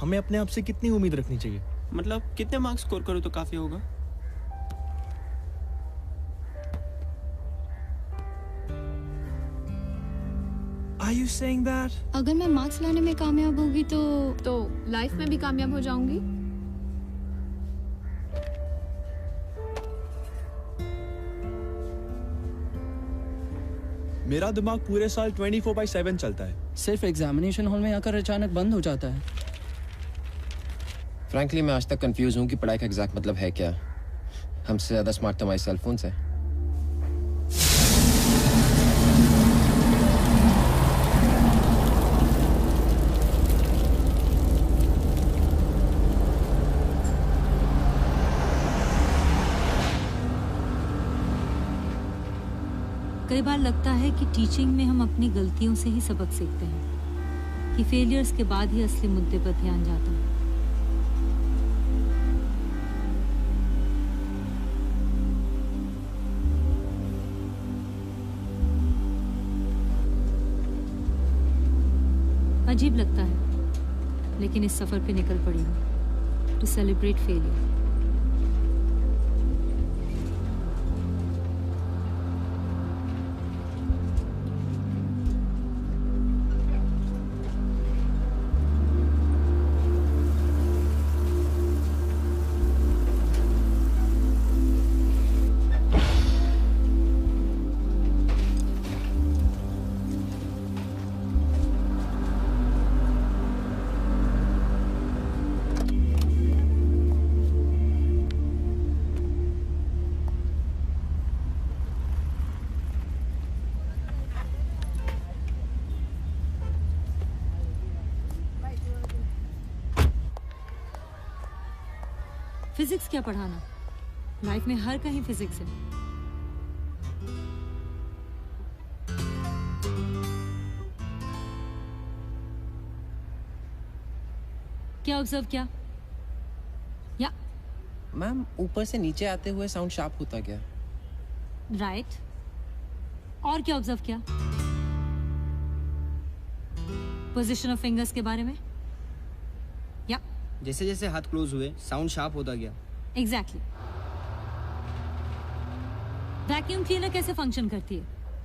हमें अपने आप से कितनी उम्मीद रखनी चाहिए? मतलब कितने मार्क्स स्कोर करो तो काफी होगा? Are you saying that? अगर मैं मार्क्स लाने में कामयाब होगी तो लाइफ में भी कामयाब हो जाऊंगी। मेरा दिमाग पूरे साल 24/7 चलता है। सिर्फ एग्जामिनेशन हॉल में आकर अचानक बंद हो जाता है। फ्रैंकली मैं आज तक कंफ्यूज हूँ कि पढ़ाई का एग्जैक्ट मतलब है क्या। हमसे ज्यादा स्मार्ट तो हमारे सेल फोन है। कई बार लगता है कि टीचिंग में हम अपनी गलतियों से ही सबक सीखते हैं, कि फेलियर्स के बाद ही असली मुद्दे पर ध्यान जाता है। अजीब लगता है, लेकिन इस सफर पे निकल पड़ी हूँ टू सेलिब्रेट फेलियर। फिजिक्स क्या पढ़ाना, लाइफ में हर कहीं फिजिक्स है। क्या ऑब्जर्व किया? या मैम ऊपर से नीचे आते हुए साउंड शार्प होता गया। राइट। और क्या ऑब्जर्व किया? पोजीशन ऑफ फिंगर्स के बारे में? या जैसे जैसे हाथ क्लोज हुए साउंड शार्प होता गया। एग्जैक्टली। वैक्यूम क्लीनर कैसे फंक्शन करती है?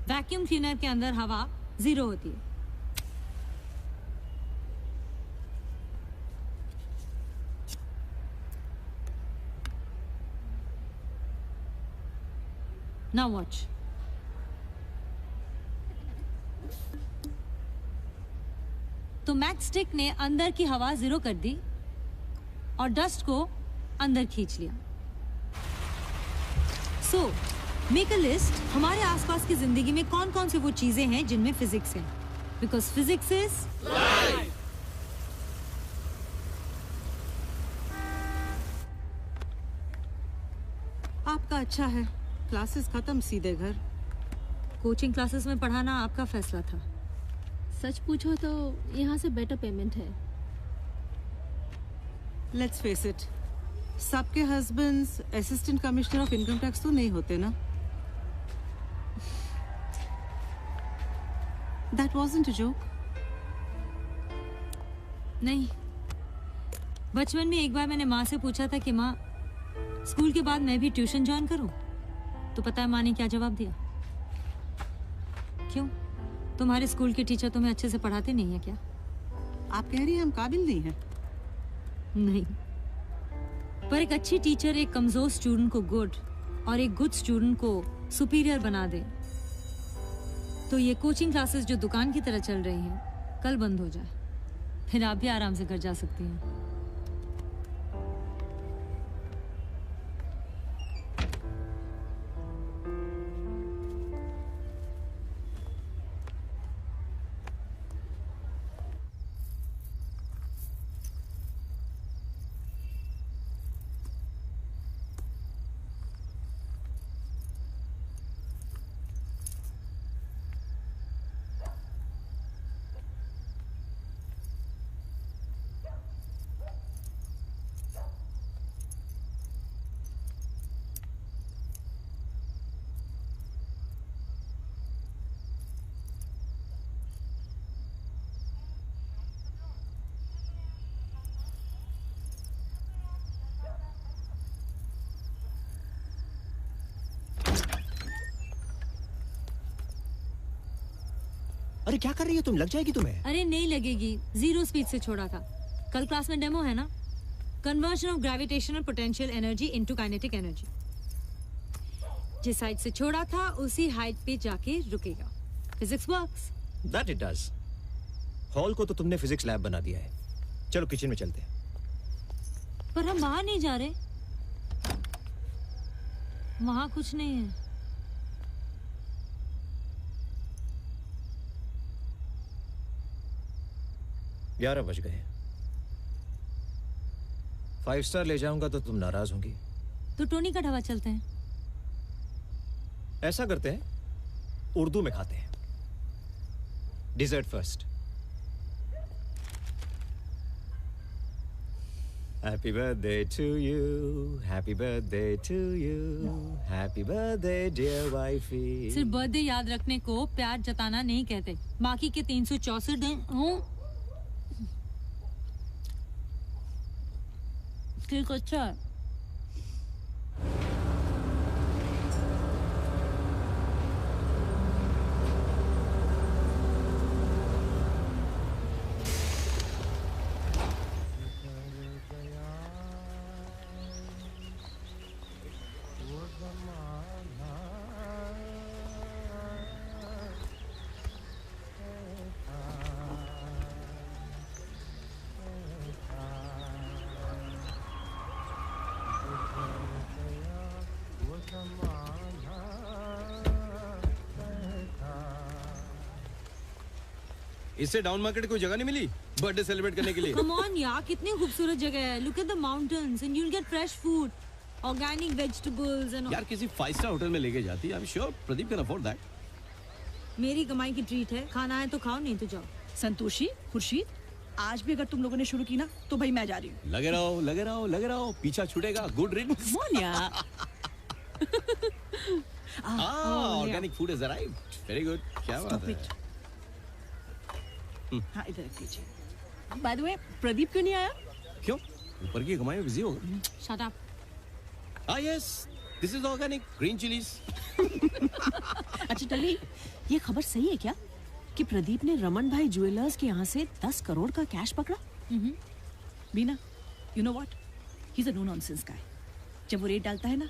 वैक्यूम क्लीनर के अंदर हवा 0 होती है। Now watch. तो मैच स्टिक ने अंदर की हवा 0 कर दी और डस्ट को अंदर खींच लिया। सो मेक अ लिस्ट, हमारे आसपास की जिंदगी में कौन कौन सी वो चीजें हैं जिनमें फिजिक्स है, बिकॉज फिजिक्स इज लाइफ। आपका अच्छा है, क्लासेस खत्म सीधे घर। कोचिंग क्लासेस में पढ़ाना आपका फैसला था। सच पूछो तो यहाँ से बेटर पेमेंट है। लेट्स फेस इट, सबके husbands assistant commissioner of income tax तो नहीं होते ना। That wasn't a joke. नहीं, बचपन में एक बार मैंने माँ से पूछा था कि माँ स्कूल के बाद मैं भी ट्यूशन ज्वाइन करूं, तो पता है माँ ने क्या जवाब दिया? क्यों, तुम्हारे स्कूल के टीचर तुम्हें अच्छे से पढ़ाते नहीं है क्या? आप कह रही हैं हम काबिल नहीं हैं? नहीं, पर एक अच्छी टीचर एक कमजोर स्टूडेंट को गुड और एक गुड स्टूडेंट को सुपीरियर बना दे तो ये कोचिंग क्लासेस जो दुकान की तरह चल रही हैं कल बंद हो जाए, फिर आप भी आराम से घर जा सकती हैं। अरे क्या कर रही है तुम, लग जाएगी तुम्हें। अरे नहीं लगेगी, 0 स्पीड से छोड़ा था। कल क्लास में डेमो है ना, conversion of gravitational potential energy into kinetic energy. जिस हाइट से छोड़ा था उसी हाइट पे जाके रुकेगा। Physics works. That it does. Hall को तो तुमने फिजिक्स लैब बना दिया है। चलो किचन में चलते हैं। पर हम बाहर नहीं जा रहे, वहां कुछ नहीं है। ग्यारह बज गए। 5 स्टार ले जाऊंगा तो तुम नाराज होंगी। तो टोनी का ढाबा चलते हैं। ऐसा करते हैं, उर्दू में खाते हैं। Dessert first. Happy birthday to you, happy birthday to you, happy birthday dear wifey. सिर्फ बर्थडे याद रखने को प्यार जताना नहीं कहते। बाकी के 364 दिन हूँ। ठीक, अच्छा। इससे डाउन मार्केट कोई जगह नहीं मिली बर्थडे सेलिब्रेट करने के लिए? कम ऑन यार, कितनी खूबसूरत जगह है। Look at the mountains and you will get fresh food, organic vegetables and. यार किसी 5 स्टार होटल में लेके जाती। I am sure Pradeep can afford that. मेरी कमाई की ट्रीट है, खाना है तो खाओ, नहीं तो जाओ। संतोषी, खुर्शीद, आज भी अगर तुम लोगों ने शुरू की ना तो भाई मैं जा रही हूँ। लगे रहो, लगे रहो, लगे रहो, पीछा छूटेगा। Good riddance. मोनिया। Organic food is arrived. Very good. क्या बात है। हाँ, इधर रख दीजिए। बाय द वे, प्रदीप क्यों नहीं आया? क्यों? ऊपर की कमाई में बिजी होगा। Shut up. Yes, this is organic green chillies. अच्छा टली, ये खबर सही है क्या कि प्रदीप ने रमन भाई ज्वेलर्स के यहाँ से 10 करोड़ का कैश पकड़ा? Beena, you know what, he is a no nonsense guy. जब वो रेट डालता है ना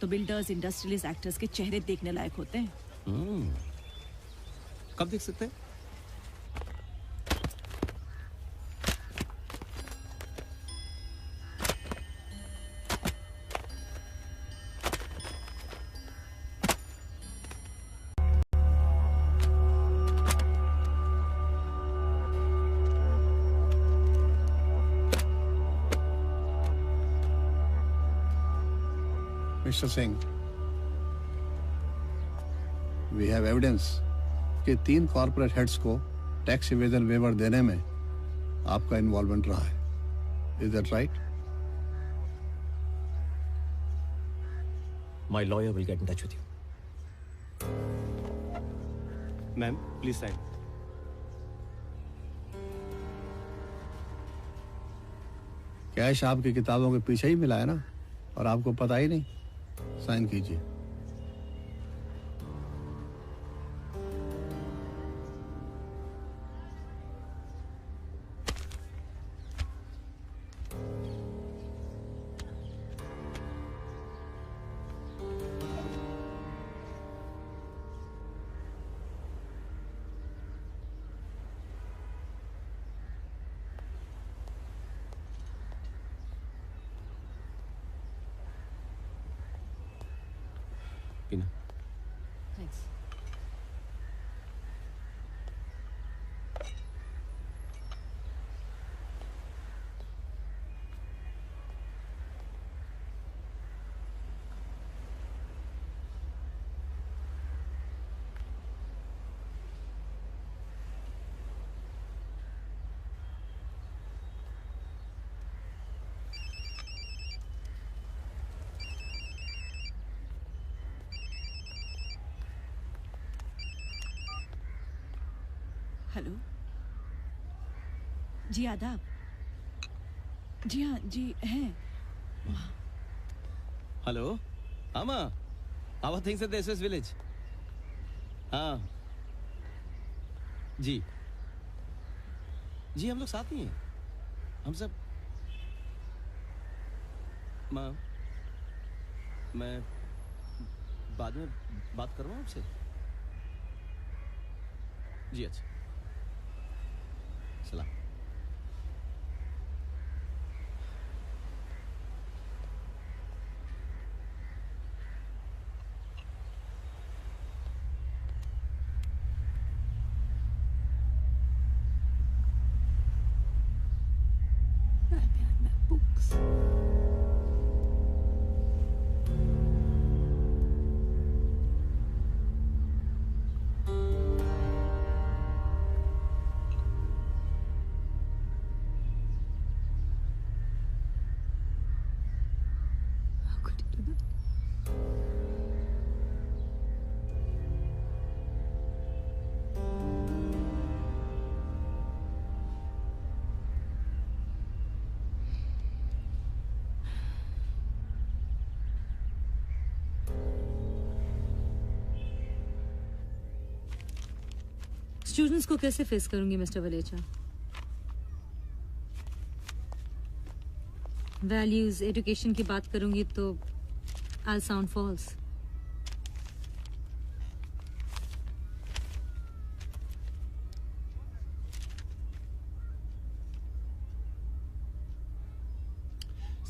तो बिल्डर्स, इंडस्ट्रियलिस्ट, एक्टर्स के चेहरे देखने लायक होते हैं। कब देख सकते हैं? Mr. Singh, we have evidence कि 3 कॉर्पोरेट हेड्स को टैक्स इवेजन वेवर देने में आपका इन्वॉल्वमेंट रहा है। Is that right? My lawyer will get in touch with you. Ma'am please sign. Cash आपकी किताबों के पीछे ही मिला है ना, और आपको पता ही नहीं। साइन कीजिए। पीना। थैंक्स। हेलो जी, आदाब। जी हाँ जी हैं। हेलो आमा, how are things at the SS village? हाँ जी जी, हम लोग साथ ही हैं, हम सब। माँ, मैं बाद में बात करूँ आपसे? जी अच्छा, सलाम। स्टूडेंट्स को कैसे फेस करूंगी मिस्टर वलेचा? वैल्यूज, एजुकेशन की बात करूंगी तो I sound false.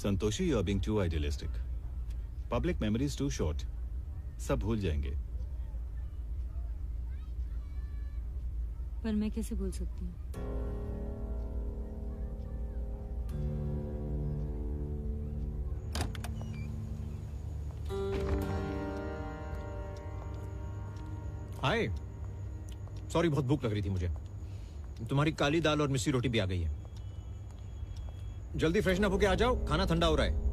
Santoshi, you are being too idealistic. Public memory is too short. सब भूल जाएंगे। पर मैं कैसे भूल सकती हूँ? हाय, सॉरी, बहुत भूख लग रही थी मुझे। तुम्हारी काली दाल और मिस्सी रोटी भी आ गई है। जल्दी फ्रेशन अप होके आ जाओ, खाना ठंडा हो रहा है।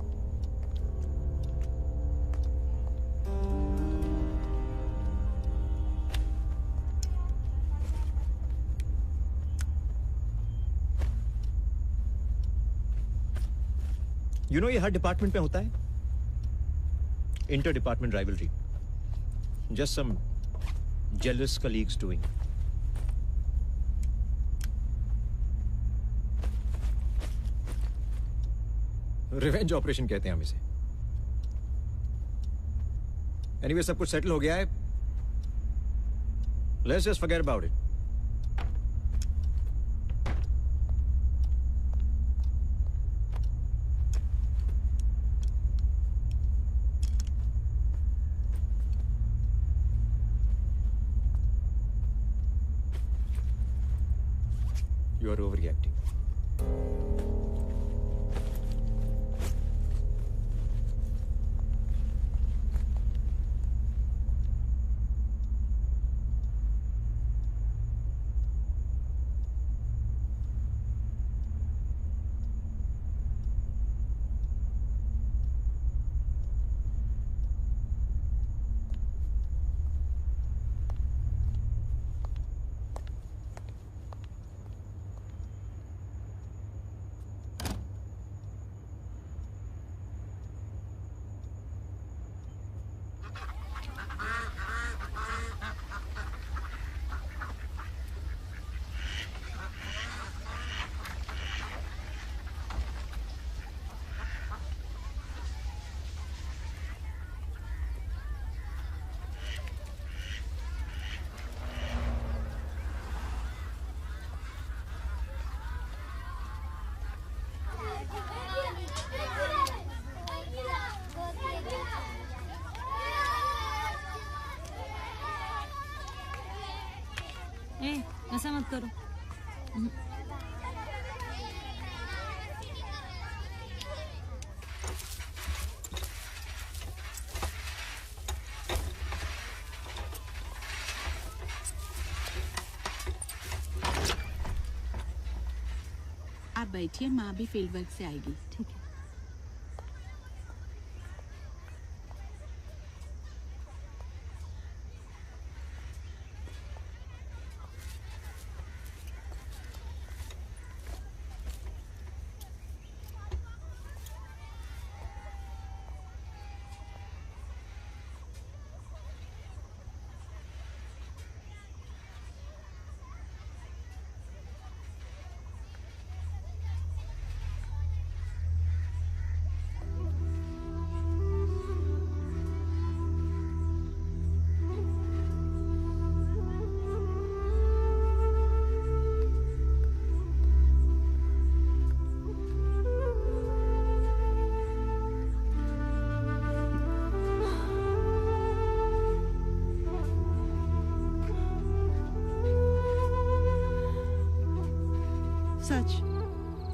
यू नो, ये हर डिपार्टमेंट में होता है। Inter department rivalry, just some jealous colleagues doing. Revenge operation कहते हैं हम इसे। एनीवे, सब कुछ सेटल हो गया है। Let's just forget about it. You are overreacting. ऐसा मत करो। आप बैठिए, माँ भी फील्ड वर्क से आएगी। ठीक है। सच,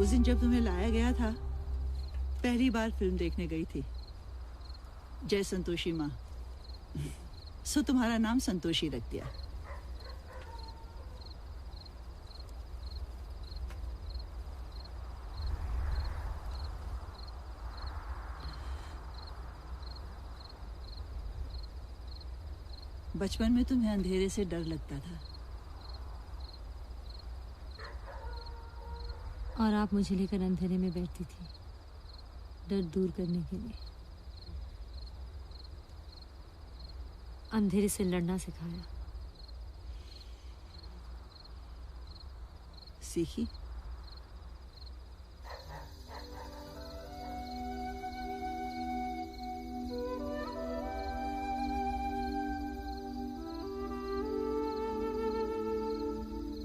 उस दिन जब तुम्हें लाया गया था, पहली बार फिल्म देखने गई थी, जय संतोषी माँ। सो तुम्हारा नाम संतोषी रख दिया। बचपन में तुम्हें अंधेरे से डर लगता था, और आप मुझे लेकर अंधेरे में बैठती थी, डर दूर करने के लिए। अंधेरे से लड़ना सिखाया। सीखी?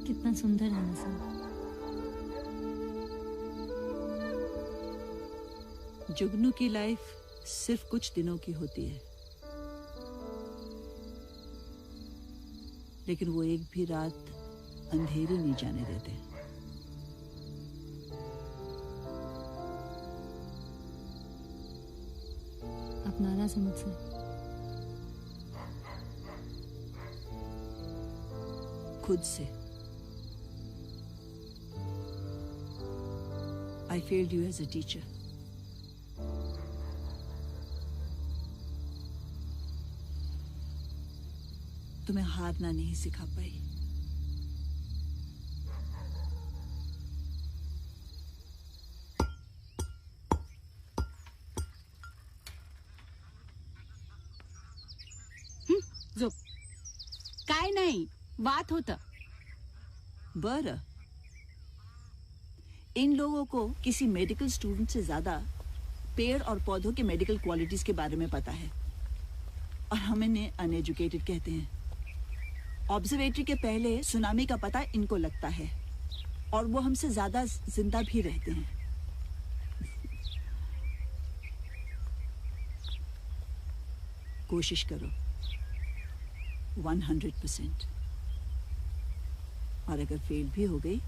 कितना सुंदर है ना सब। जुगनू की लाइफ सिर्फ कुछ दिनों की होती है, लेकिन वो एक भी रात अंधेरी नहीं जाने देते। आप नाराज हैं मुझसे? खुद से। I failed you as a teacher. तुम्हें हारना नहीं सिखा पाई। जो काय नाही बात होतं। बरं, इन लोगों को किसी मेडिकल स्टूडेंट से ज्यादा पेड़ और पौधों के मेडिकल क्वालिटीज के बारे में पता है, और हम इन्हें अनएजुकेटेड कहते हैं। ऑब्जर्वेटरी के पहले सुनामी का पता इनको लगता है, और वो हमसे ज्यादा जिंदा भी रहते हैं। कोशिश करो 100%, और अगर फेल भी हो गई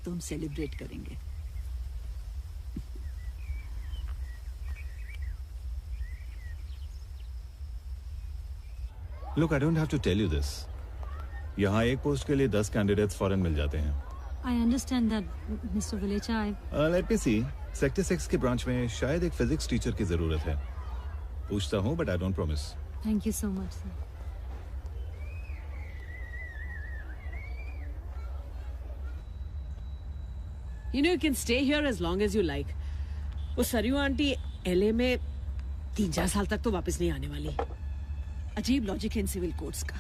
तो हम सेलिब्रेट करेंगे। Look, I don't have to tell you this. यहाँ एक पोस्ट के लिए 10 कैंडिडेट्स फॉरन मिल जाते हैं। I understand that, Mr. Valecha. Let me see. Sector 6 के ब्रांच में शायद एक फिजिक्स टीचर की जरूरत है। पूछता हूँ, but I don't promise. Thank you so much, sir. You know, you can stay here as long as you like. वो सरयू आंटी एलए में 3-4 साल तक तो वापस नहीं आने वाली। अजीब लॉजिक है इन सिविल कोर्ट्स का।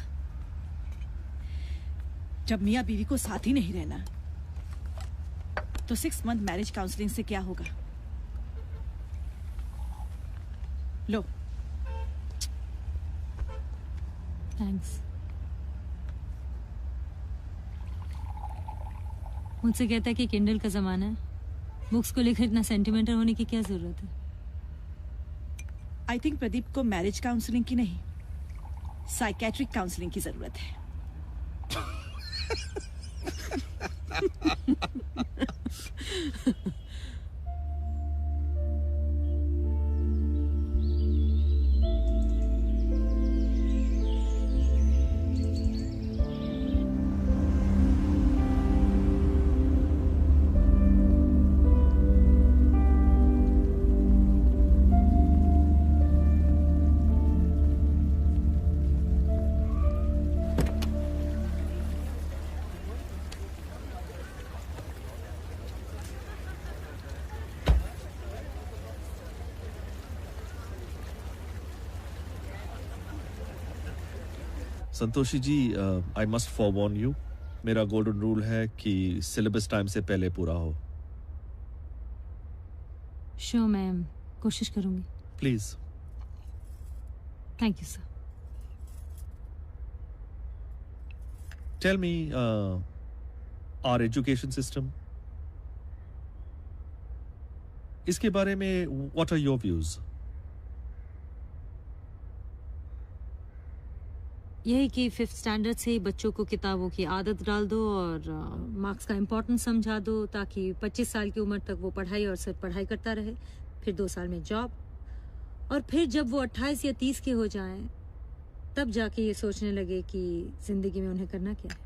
जब मियाँ बीवी को साथ ही नहीं रहना, तो 6 मंथ मैरिज काउंसलिंग से क्या होगा? लो। थैंक्स। मुझसे कहता है कि किंडल का जमाना है, बुक्स को लेकर इतना सेंटिमेंटल होने की क्या जरूरत है? आई थिंक प्रदीप को मैरिज काउंसलिंग की नहीं, साइकेट्रिक काउंसलिंग की जरूरत है। संतोषी जी, आई मस्ट फॉरवॉर्न यू, मेरा गोल्डन रूल है कि सिलेबस टाइम से पहले पूरा हो। श्योर मैम, कोशिश करूंगी। Please. Thank you sir. Tell me, our education system, इसके बारे में व्हाट आर योर व्यूज? यही कि 5th स्टैंडर्ड से ही बच्चों को किताबों की आदत डाल दो और मार्क्स का इम्पोर्टेंस समझा दो, ताकि 25 साल की उम्र तक वो पढ़ाई और सिर्फ पढ़ाई करता रहे, फिर 2 साल में जॉब, और फिर जब वो 28 या 30 के हो जाएं तब जाके ये सोचने लगे कि जिंदगी में उन्हें करना क्या है।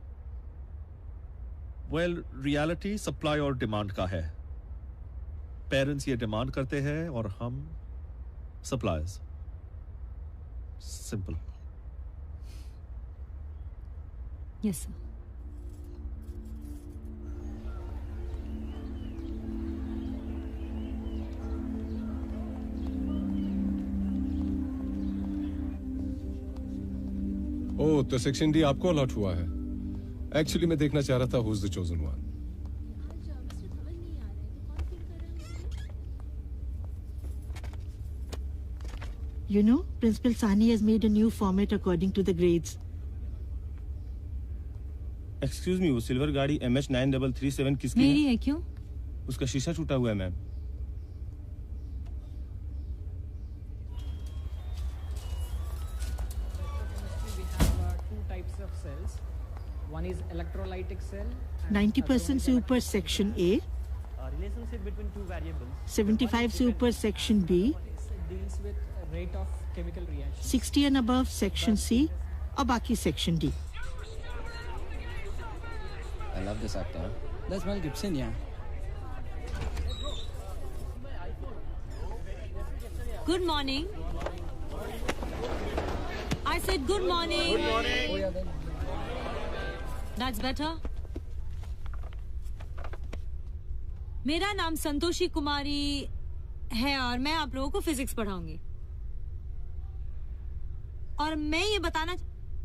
वेल, रियलिटी सप्लाई और डिमांड का है। पेरेंट्स ये डिमांड करते हैं और हम suppliers. Simple. Yes sir. Oh, तो सेक्शन डी आपको अलॉट हुआ है। एक्चुअली मैं देखना चाह रहा था who is the chosen one. You know, Principal Sani has made a new format according to the grades. Excuse me, वो सिल्वर गाड़ी MH9337 किसकी मेरी है? क्यों? उसका शीशा टूटा हुआ है ma'am. Two types of cells. One is electrolytic cell. 90% से ऊपर section A, Relationship between two variables. 75 से ऊपर section B, Deals with rate of chemical reaction. 60 and above section C, और बाकी section D. I love this actor. That's Mel Gibson, yeah. Good morning. I said good morning. Good morning. That's better. मेरा नाम संतोषी कुमारी है और मैं आप लोगों को फिजिक्स पढ़ाऊंगी। और मैं ये बताना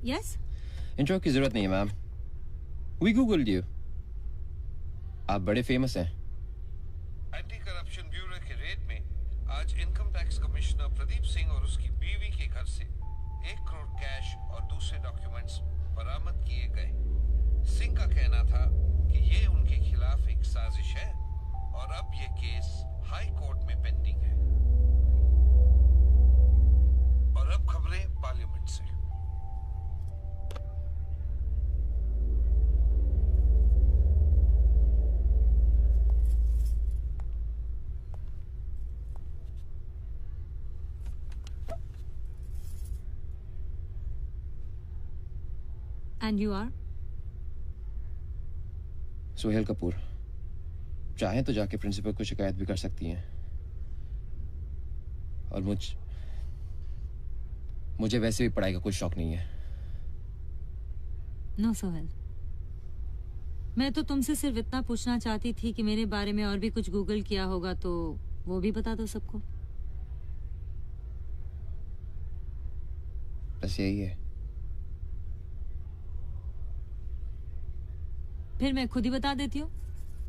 यस इंट्रो की जरूरत नहीं है मैम। We googled you. आप बड़े फेमस हैं। एंटी करप्शन ब्यूरो के रेड में आज income tax commissioner Pradeep Singh और उसकी बीवी के घर से 1 करोड़ कैश और दूसरे डॉक्यूमेंट्स बरामद किए गए। सिंह का कहना था कि ये उनके खिलाफ एक साजिश है और अब ये केस हाई कोर्ट में पेंडिंग है। और अब खबरें पार्लियामेंट से। And you are? Sohail Kapoor. चाहे तो जाके प्रिंसिपल को शिकायत भी कर सकती हैं। और मुझे वैसे भी पढ़ाई का कोई शौक नहीं है। नो सोहेल, मैं तो तुमसे सिर्फ इतना पूछना चाहती थी कि मेरे बारे में और भी कुछ गूगल किया होगा तो वो भी बता दो सबको। बस यही है। फिर मैं खुद ही बता देती हूँ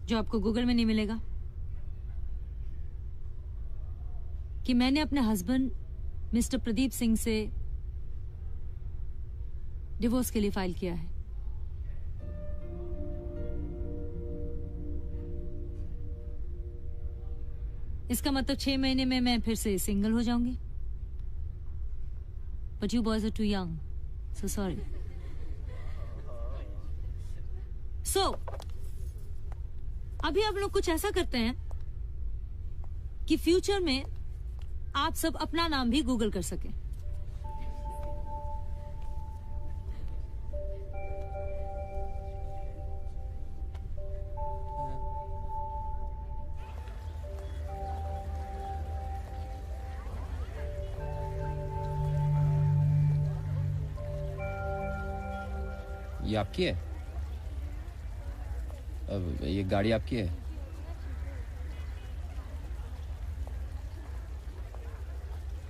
जो आपको गूगल में नहीं मिलेगा, कि मैंने अपने हस्बैंड मिस्टर प्रदीप सिंह से डिवोर्स के लिए फाइल किया है। इसका मतलब 6 महीने में मैं फिर से सिंगल हो जाऊंगी। But you boys are too young, so sorry. So अभी आप लोग कुछ ऐसा करते हैं कि फ्यूचर में आप सब अपना नाम भी गूगल कर सकें। ये आपकी है? अब ये गाड़ी आपकी है?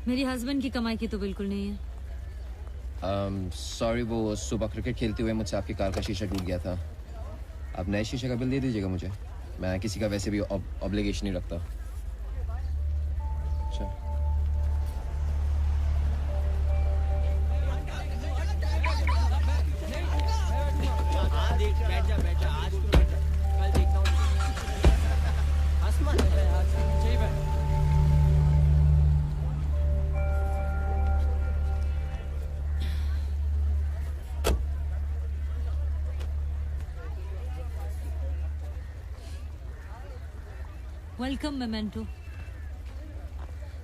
मेरी हस्बैंड की कमाई की तो बिल्कुल नहीं है। सॉरी, वो सुबह क्रिकेट खेलते हुए मुझसे आपकी कार का शीशा टूट गया था। आप नए शीशे का बिल दे दीजिएगा मुझे। मैं किसी का वैसे भी ऑब्लिगेशन नहीं रखता। अच्छा। बैठ जा आज तो बैठ जा, कल देखता हूँ। आसमान चाहिए बैठ। Welcome memento.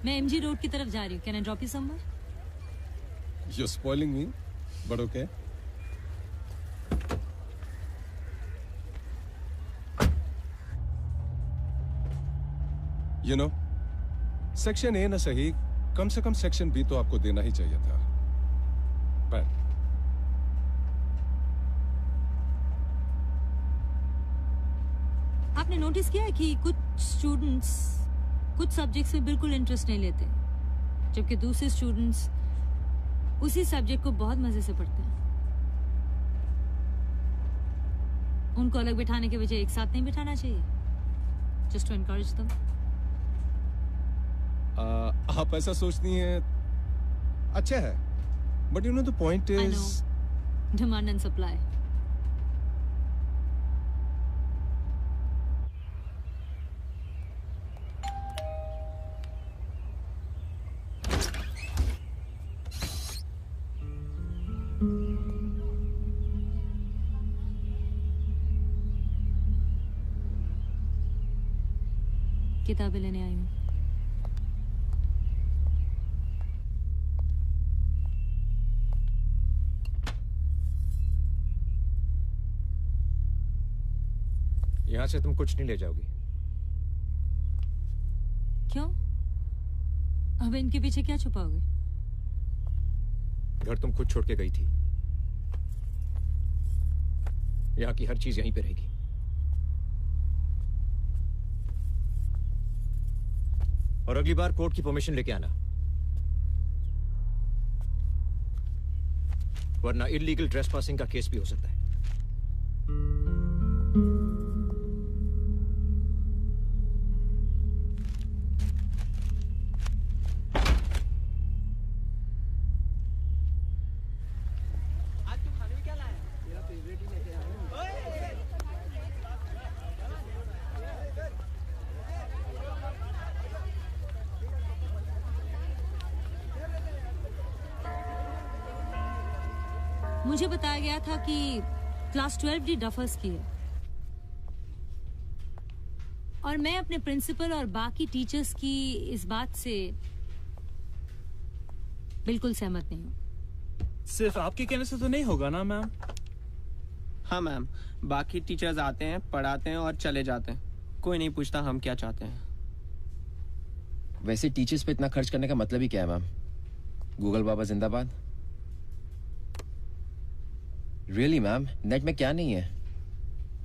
मैं एमजी रोड की तरफ जा रही हूँ। Can I drop you somewhere? You're spoiling me, but okay. You know, section A ना सही, कम से कम सेक्शन बी तो आपको देना ही चाहिए था। But आपने नोटिस किया है कि कुछ स्टूडेंट्स कुछ सब्जेक्ट्स में बिल्कुल इंटरेस्ट नहीं लेते, जबकि दूसरे स्टूडेंट्स उसी सब्जेक्ट को बहुत मजे से पढ़ते हैं। उनको अलग बिठाने के बजाय एक साथ नहीं बिठाना चाहिए, जस्ट टू एनकरेज देम। आप ऐसा सोचती हैं, अच्छा है, but you know the point is demand and supply. किताबें लेने आई हूँ। यहां से तुम कुछ नहीं ले जाओगी। क्यों? अब इनके पीछे क्या छुपाओगे? घर तुम खुद छोड़ के गई थी, यहां की हर चीज यहीं पे रहेगी। और अगली बार कोर्ट की परमिशन लेके आना, वरना इलीगल ट्रेसपासिंग का केस भी हो सकता है। आज तू खाने में क्या लाया? मेरा फेवरेट ही लेके आया हूँ। मुझे बताया गया था कि क्लास 12 डी डफर्स की है, और मैं अपने प्रिंसिपल और बाकी टीचर्स की इस बात से बिल्कुल सहमत नहीं हूँ। सिर्फ आपके कहने से तो नहीं होगा ना मैम? हाँ मैम, बाकी टीचर्स आते हैं, पढ़ाते हैं और चले जाते हैं, कोई नहीं पूछता हम क्या चाहते हैं। वैसे टीचर्स पे इतना खर्च करने का मतलब ही क्या है मैम? गूगल बाबा जिंदाबाद। रियली मैम, नेट में क्या नहीं है?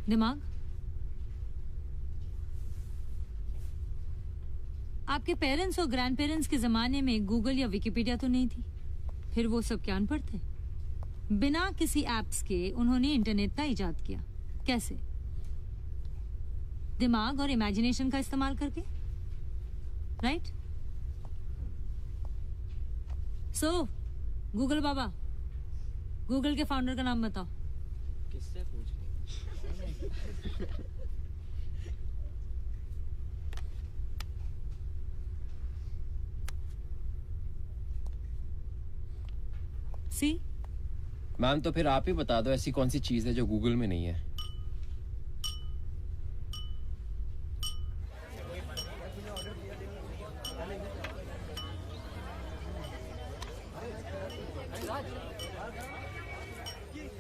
दिमाग। आपके पेरेंट्स और ग्रैंड पेरेंट्स के जमाने में गूगल या विकिपीडिया तो नहीं थी, फिर वो सब क्या अनपढ़ थे? बिना किसी एप्स के उन्होंने इंटरनेट का इजाद किया। कैसे? दिमाग और इमेजिनेशन का इस्तेमाल करके, राइट? सो गूगल बाबा, गूगल के फाउंडर का नाम बताओ। किससे पूछ रही? सी मैम, तो फिर आप ही बता दो ऐसी कौन सी चीज है जो गूगल में नहीं है?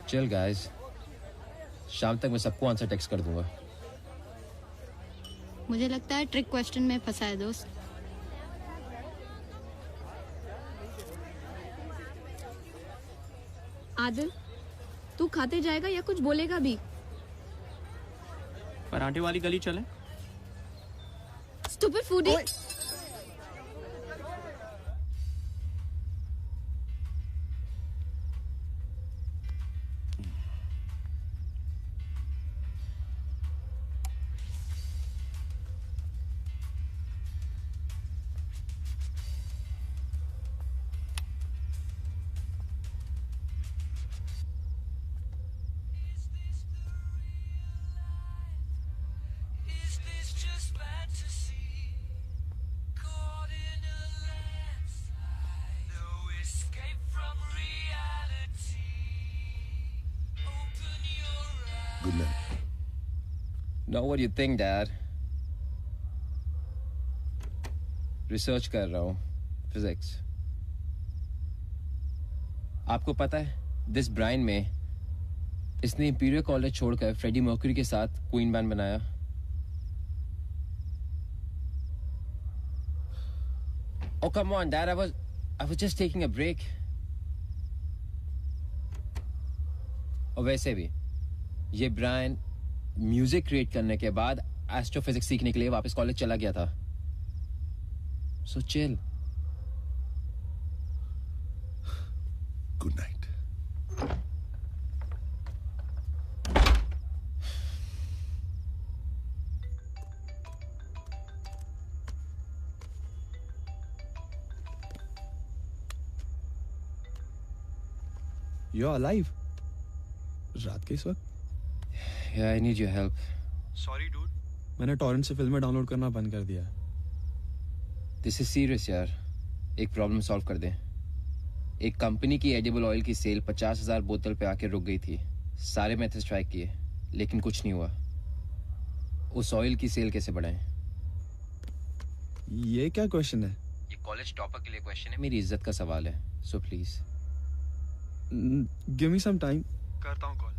चल गाइस, शाम तक मैं सबको आंसर टेक्स्ट कर दूंगा। मुझे लगता है ट्रिक क्वेश्चन में फंसा है दोस्त। आदिल, तू खाते जाएगा या कुछ बोलेगा भी? पराठे वाली गली चले? Stupid foodie. Know what you think, Dad? Research कर रहा हूँ, फिजिक्स। आपको पता है दिस ब्राइन में इसने इंपीरियल कॉलेज छोड़कर फ्रेडी मर्क्यूरी के साथ क्वीन बैंड बनाया। Oh come on, Dad, I was just taking a break. और वैसे भी ये ब्रायन म्यूजिक क्रिएट करने के बाद एस्ट्रोफिजिक्स सीखने के लिए वापस कॉलेज चला गया था। So chill. Good night. You're alive. रात के इस वक्त? Yeah, I need your help. Sorry, dude. मैंने टॉरेंट से फिल्में डाउनलोड करना बंद कर दिया। This is serious यार। एक प्रॉब्लम सॉल्व कर दें। एक कंपनी की एडिबल ऑयल की सेल 50,000 बोतल पे आके रुक गई थी। सारे मेथड्स ट्राई किए, लेकिन कुछ नहीं हुआ। उस ऑयल की सेल कैसे बढ़ाएं? ये क्या क्वेश्चन है? ये कॉलेज टॉपर के लिए क्वेश्चन है, मेरी इज्जत का सवाल है। So please give me some time. करता हूँ कॉल।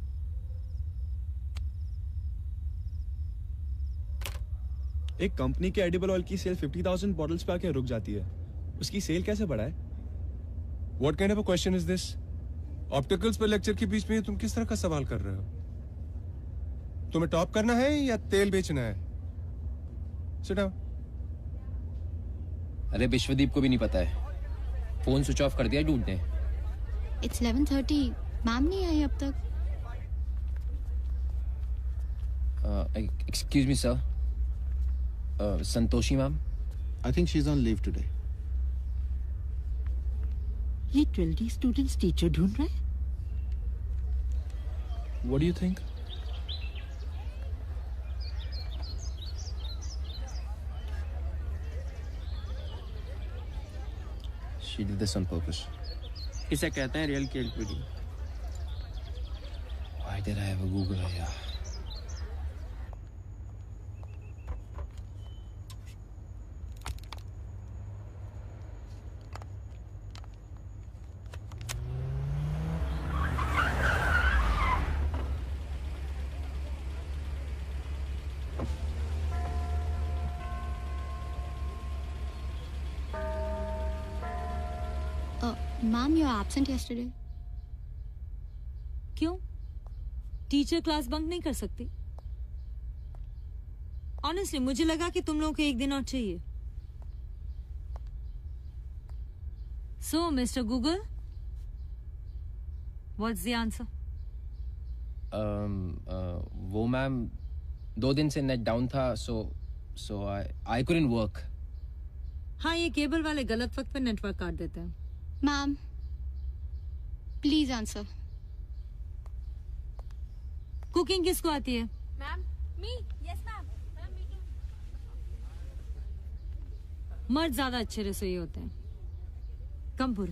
एक कंपनी के एडिबल ऑयल की सेल 50,000 बॉटल्स पे आके रुक जाती है, उसकी सेल कैसे बढ़ाए? What kind of a question is this? Opticals पे लेक्चर के बीच में तुम किस तरह का सवाल कर रहे हो? तुम्हें टॉप करना है या तेल बेचना है? Sit down. अरे विश्वदीप को भी नहीं पता है, फोन स्विच ऑफ कर दिया डूड ने। It's 11:30. मैम नहीं आई अब तक। Excuse me, sir. Santoshi, ma'am? I think she's on leave today. ये 12D स्टूडेंट्स टीचर ढूंढ रहे हैं? What do you think? She did this on purpose. इसे कहते हैं real creativity. Why did I have a Google here? Ma'am you are absent yesterday. क्यों? Teacher class bunk नहीं कर सकती? ऑनेस्टली मुझे लगा कि तुम लोगों को एक दिन और चाहिए। So mister Google, what's the answer? वो मैम 2 दिन से नेट डाउन था, सो आई कुडंट वर्क। हाँ, ये केबल वाले गलत वक्त पे नेटवर्क काट देते हैं। Ma'am please answer. कुकिंग किसको आती है? Ma'am me. Yes ma'am. Ma'am me too. मर्द ज्यादा अच्छे रसोई होते हैं। कमपुर।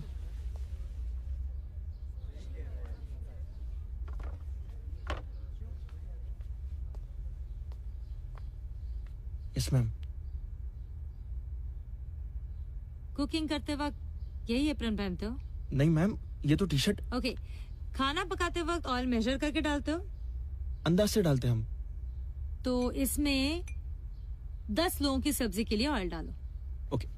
Yes ma'am. कुकिंग करते वक्त यही एप्रन पहनते हो? नहीं मैम, ये तो टी शर्ट। ओके। खाना पकाते वक्त ऑयल मेजर करके डालते हो? अंदाज से डालते हम। तो इसमें 10 लोगों की सब्जी के लिए ऑयल डालो। Okay.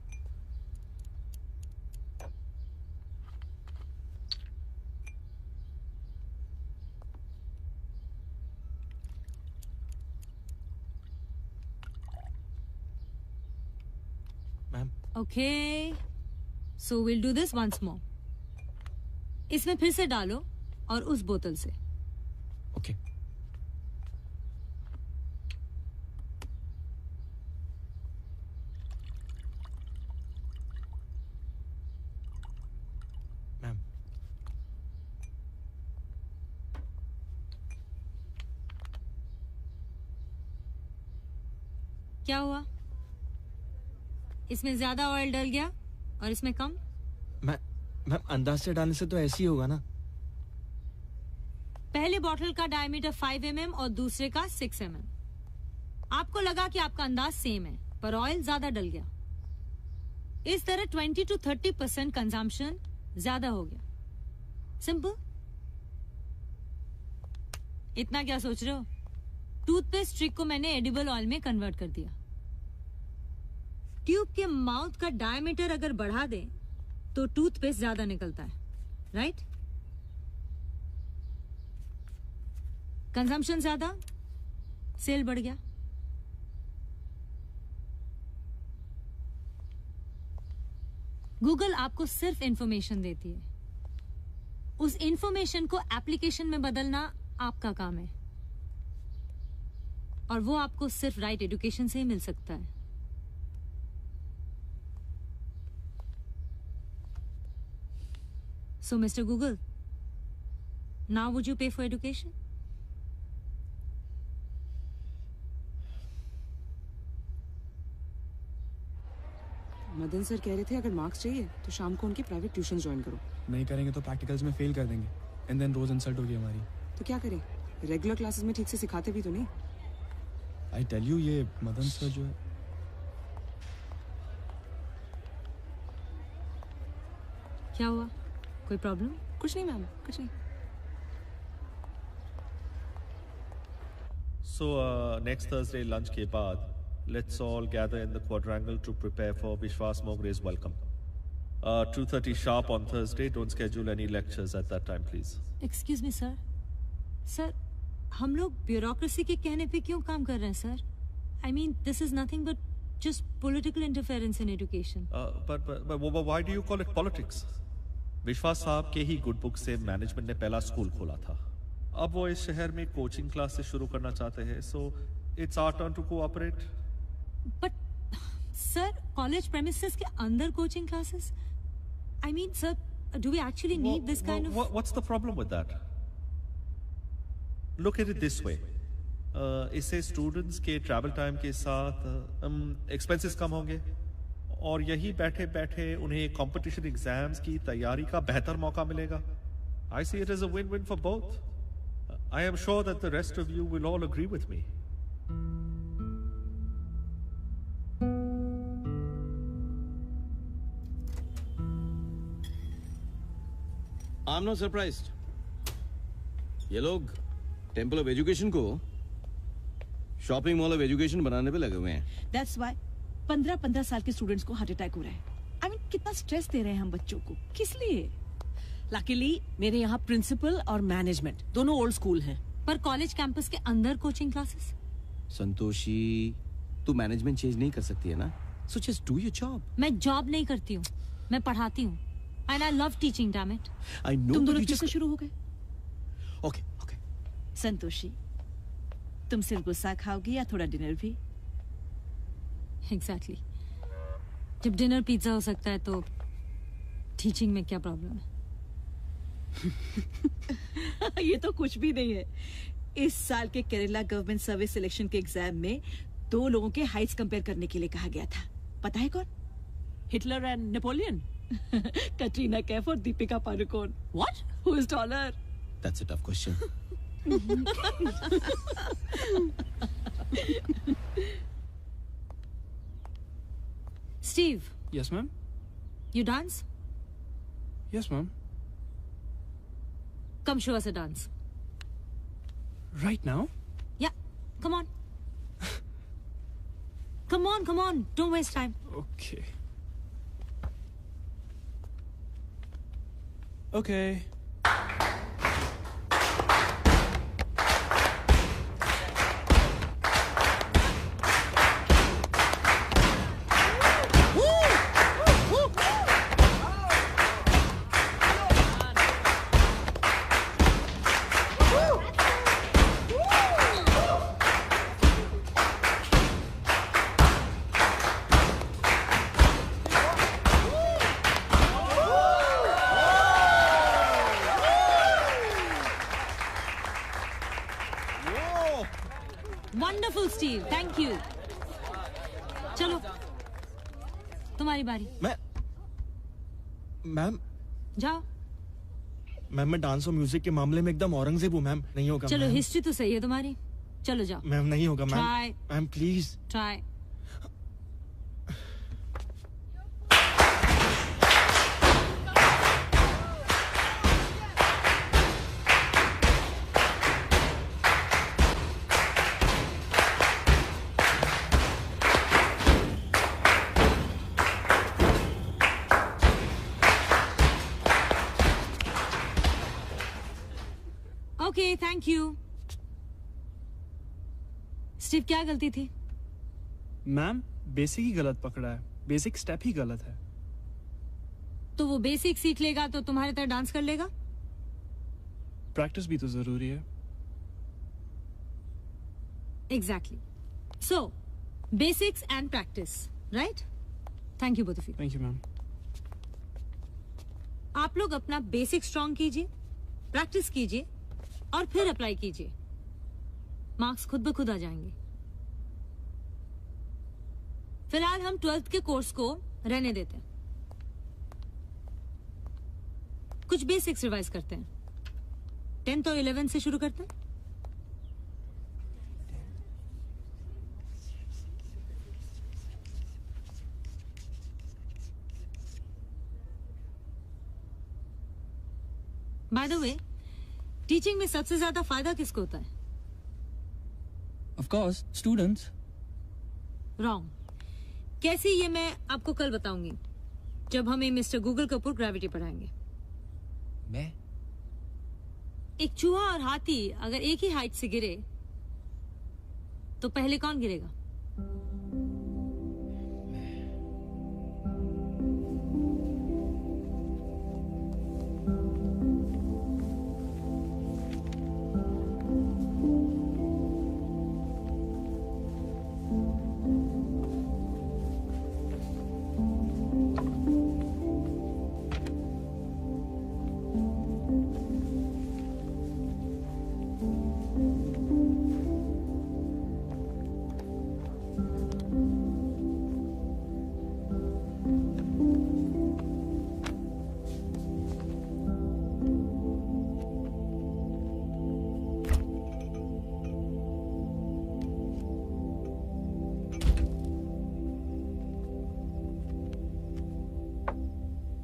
Ma'am. Okay, so will do this once more. इसमें फिर से डालो और उस बोतल से। ओके। मैम। क्या हुआ? इसमें ज्यादा ऑयल डल गया और इसमें कम? मैम अंदाज से डालने से तो ऐसे ही होगा ना। पहले बॉटल का डायमीटर 5 mm और दूसरे का 6 mm। आपको लगा कि आपका अंदाज सेम है, पर ऑयल ज्यादा डल गया। इस तरह 20 to 30% कंजम्पशन ज्यादा हो गया। सिंपल। इतना क्या सोच रहे हो? टूथपेस्ट ट्रिक को मैंने एडिबल ऑयल में कन्वर्ट कर दिया। ट्यूब के माउथ का डायमीटर अगर बढ़ा दें तो टूथपेस्ट ज्यादा निकलता है, राइट? कंजम्पशन ज्यादा, सेल बढ़ गया। गूगल आपको सिर्फ इंफॉर्मेशन देती है, उस इंफॉर्मेशन को एप्लीकेशन में बदलना आपका काम है, और वो आपको सिर्फ राइट एजुकेशन से ही मिल सकता है। So, Mr. Google, now would you pay for education? Madan sir कह रहे थे अगर मार्क्स चाहिए तो शाम को उनके प्राइवेट ट्यूशन ज्वाइन करो। नहीं करेंगे तो प्रैक्टिकल्स में फेल कर देंगे, एंड देन रोज इंसल्ट होगी हमारी। तो क्या करें? रेगुलर क्लासेस में ठीक से सिखाते भी तो नहीं। आई टेल यू, ये मदन सर जो है। क्या हुआ? कोई प्रॉब्लम? कुछ नहीं मैम, कुछ नहीं। So next Thursday lunch के बाद let's all gather in the quadrangle to prepare for Vishwas Mogre's welcome. 2:30 sharp on Thursday. Don't schedule any lectures at that time, please. Excuse me, sir. Sir, हम लोग bureaucracy के कहने पे क्यों काम कर रहे हैं, sir? I mean, this is nothing but just political interference in education. But why do you call it politics? विश्वास साहब के ही गुड बुक से मैनेजमेंट ने पहला स्कूल खोला था। अब वो इस शहर में कोचिंग क्लासेस शुरू करना चाहते हैं, so it's our turn to cooperate. But sir, college premises के अंदर coaching classes? I mean, sir, do we actually need this kind of? What's the problem with that? Look at it this way. इससे students के travel time के साथ expenses कम होंगे, और यही बैठे बैठे उन्हें कंपटीशन एग्जाम्स की तैयारी का बेहतर मौका मिलेगा। I see it as a win-win for both. I am sure that the rest of you will all agree with me. I'm not surprised. ये लोग टेम्पल ऑफ एजुकेशन को शॉपिंग मॉल ऑफ एजुकेशन बनाने पे लगे हुए हैं। That's why 15 साल के स्टूडेंट्स को हार्ट अटैक हो रहा है। I mean, कितना स्ट्रेस दे रहे हैं हम बच्चों को, किस लिए? लकीली मेरे यहाँ प्रिंसिपल और मैनेजमेंट दोनों ओल्ड स्कूल हैं। पर कॉलेज कैंपस के अंदर कोचिंग क्लासेस? संतोषी, तू मैनेजमेंट चेंज नहीं कर सकती है ना? So just do your job. मैं जॉब नहीं करती हूँ, मैं पढ़ाती हूँ। And I love teaching, damn it. I know. तुम दोनों you फिर से शुरू हो गए। Okay. संतोषी, तुम सिर्फ गुस्सा खाओगी या थोड़ा डिनर भी? Exactly. जब डिनर पिज्जा हो सकता है तो टीचिंग में क्या प्रॉब्लम है? ये तो कुछ भी नहीं है। इस साल के केरला गवर्नमेंट सर्विस सिलेक्शन के एग्जाम में 2 लोगों के हाइट्स कंपेयर करने के लिए कहा गया था। पता है कौन? Hitler and Napoleon. Katrina Kaif और Deepika Padukone. What? Who is taller? That's a tough question. Steve. Yes, ma'am. You dance? Yes, ma'am. Come show us a dance. Right now? Yeah, come on. Come on. Don't waste time. Okay. Okay. Wonderful, Steve. Thank you. चलो, तुम्हारी बारी। Ma'am जाओ। Ma'am मैं dance और music के मामले में एकदम औरंगजेब हूँ मैम, नहीं होगा। चलो, हिस्ट्री तो सही है तुम्हारी, चलो जाओ। मैम नहीं होगा ma'am. Try. Ma'am please. Try. Thank you. Steve, क्या गलती थी? मैम बेसिक ही गलत पकड़ा है, बेसिक स्टेप ही गलत है। तो वो बेसिक सीख लेगा तो तुम्हारे तरह डांस कर लेगा? प्रैक्टिस भी तो जरूरी है। Exactly. So basics and practice, right? Thank you both of you. Thank you ma'am. आप लोग अपना बेसिक स्ट्रॉन्ग कीजिए, प्रैक्टिस कीजिए और फिर अप्लाई कीजिए। मार्क्स खुद ब खुद आ जाएंगे। फिलहाल हम 12th के कोर्स को रहने देते हैं, कुछ बेसिक्स रिवाइज करते हैं। 10th और 11th से शुरू करते हैं। बाय द वे, टीचिंग में सबसे ज्यादा फायदा किसको होता है? Of course students. रॉन्ग। कैसे, ये मैं आपको कल बताऊंगी जब हमें मिस्टर गूगल कपूर ग्रेविटी पढ़ाएंगे। मैं? एक चूहा और हाथी अगर एक ही हाइट से गिरे तो पहले कौन गिरेगा?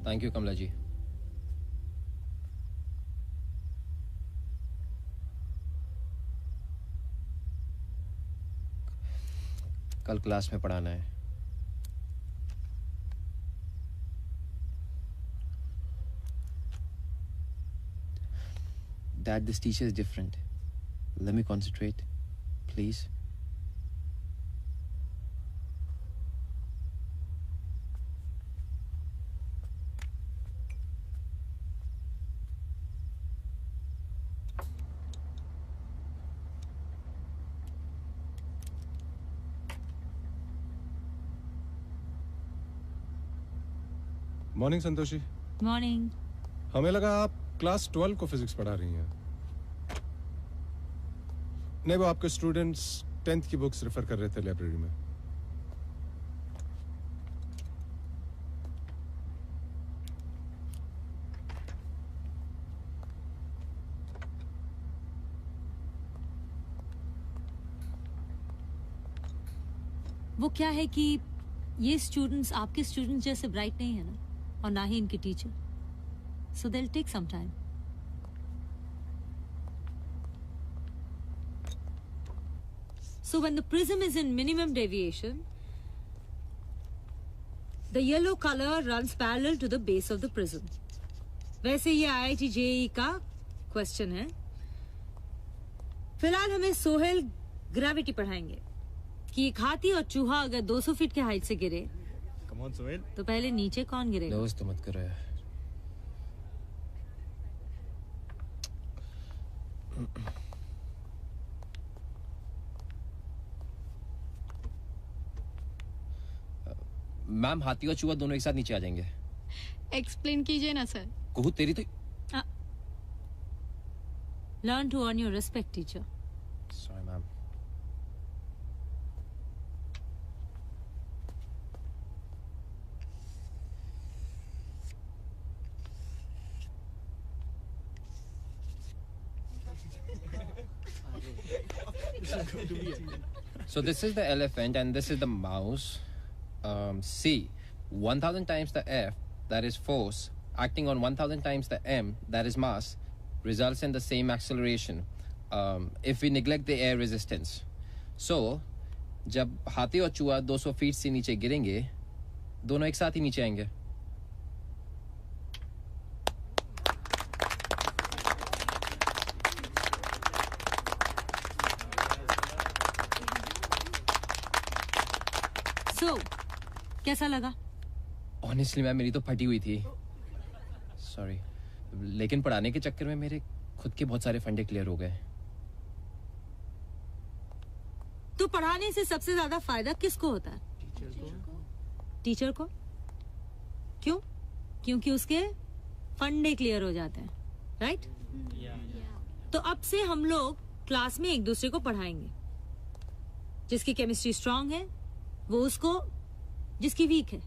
थैंक यू कमला जी। कल क्लास में पढ़ाना है। Dad, this teacher is different. Let me concentrate, please. Morning Santoshi. Morning. हमें लगा आप क्लास 12 को फिजिक्स पढ़ा रही हैं। नहीं, वो आपके स्टूडेंट्स 10th की बुक्स रेफर कर रहे थे लाइब्रेरी में। वो क्या है कि ये स्टूडेंट्स आपके स्टूडेंट्स जैसे ब्राइट नहीं है ना, और ना ही इनके teacher, so they will take some time. So when the prism is in minimum deviation, the yellow color runs parallel to the base of the prism. वैसे ये IIT JEE का क्वेश्चन है। फिलहाल हमें सोहेल ग्रेविटी पढ़ाएंगे कि एक हाथी और चूहा अगर 200 फीट के हाइट से गिरे Come on, सोहेल। तो पहले नीचे कौन गिरेगा? दोस्त तो मत करो यार। मैम, हाथी और चूहा दोनों एक साथ नीचे आ जाएंगे। एक्सप्लेन कीजिए ना सर। कहू तेरी तो। Learn to earn your respect, teacher. Sorry, ma'am. So this is the elephant and this is the mouse. C, 1000 times the F, that is force, acting on 1000 times the M, that is mass, results in the same acceleration if we neglect the air resistance. So, जब हाथी और चूहा 200 feet से नीचे गिरेंगे, दोनों एक साथ ही नीचे आएंगे। सो कैसा लगा? ऑनेस्टली मैम मेरी तो फटी हुई थी, सॉरी, लेकिन पढ़ाने के चक्कर में मेरे खुद के बहुत सारे फंडे क्लियर हो गए। तो पढ़ाने से सबसे ज्यादा फायदा किसको होता है? टीचर को। क्यों? क्योंकि उसके फंडे क्लियर हो जाते हैं, राइट? तो अब से हम लोग क्लास में एक दूसरे को पढ़ाएंगे। जिसकी केमिस्ट्री स्ट्रांग है वो उसको, जिसकी वीक है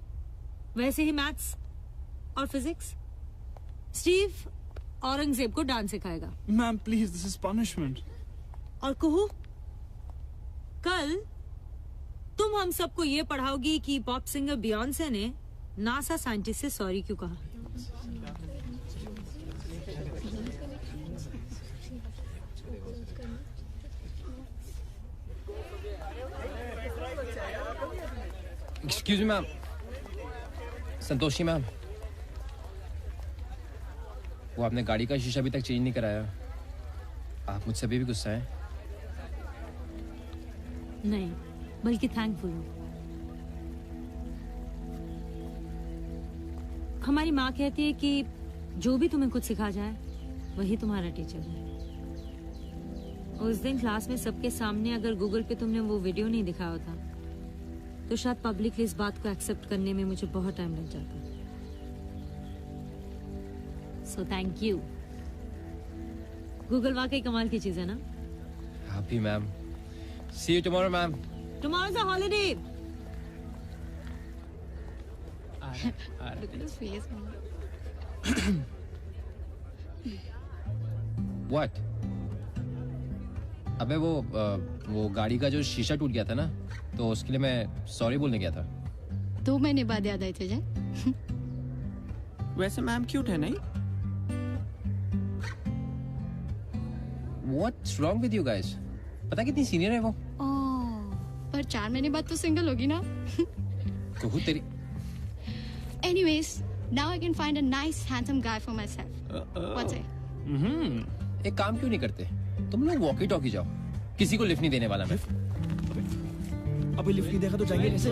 वैसे ही मैथ्स और फिजिक्स। स्टीव औरंगजेब को डांस सिखाएगा। Ma'am please, this is punishment. और कुहू, कल तुम हम सबको ये पढ़ाओगी कि पॉप सिंगर बियॉन्से ने नासा साइंटिस्ट से सॉरी क्यों कहा। Excuse me ma'am, Santoshi ma'am, वो आपने गाड़ी का शीशा अभी तक चेंज नहीं कराया। आप मुझसे अभी भी गुस्सा हैं? नहीं, बल्कि थैंकफुल हूँ। हमारी माँ कहती है कि जो भी तुम्हें कुछ सिखा जाए वही तुम्हारा टीचर है। उस दिन क्लास में सबके सामने अगर गूगल पे तुमने वो वीडियो नहीं दिखाया होता तो शायद पब्लिकली इस बात को एक्सेप्ट करने में मुझे बहुत टाइम लग जाता। So thank you. गूगल वाकई कमाल की चीज है ना? आप भी ma'am. See you tomorrow ma'am. Tomorrow is a holiday. Look at his face, man. What? अबे वो गाड़ी का जो शीशा टूट गया था ना, तो उसके लिए मैं सॉरी बोलने गया था। 2 महीने बाद याद आई तुझे? वैसे मैम क्यूट है नहीं? What's wrong with you guys? पता कितनी सीनियर है वो? पर 4 महीने बाद तो सिंगल होगी ना? कहूँ तेरी। Anyways, now I can find a nice handsome guy for myself. What's it? एक काम क्यों नहीं करते? तुम लोग वॉकी टॉकी जाओ, किसी को लिफ्ट नहीं देने वाला मैं। अभी लिफ्ट नहीं देगा तो जाएंगे कैसे?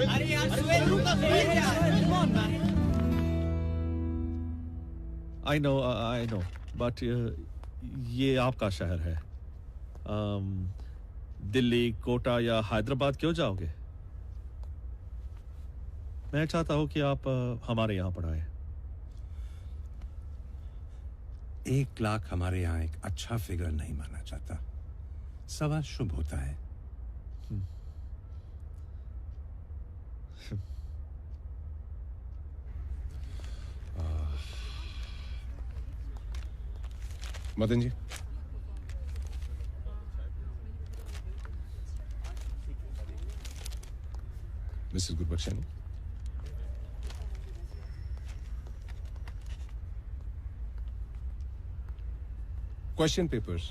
I know, but ये आपका शहर है। दिल्ली, कोटा या हैदराबाद क्यों जाओगे? मैं चाहता हूँ कि आप हमारे यहाँ पढ़ाएं। 1 लाख हमारे यहाँ एक अच्छा फिगर नहीं माना जाता। सवा शुभ होता है। Madan ji, Mrs Gurbakhshani, question papers.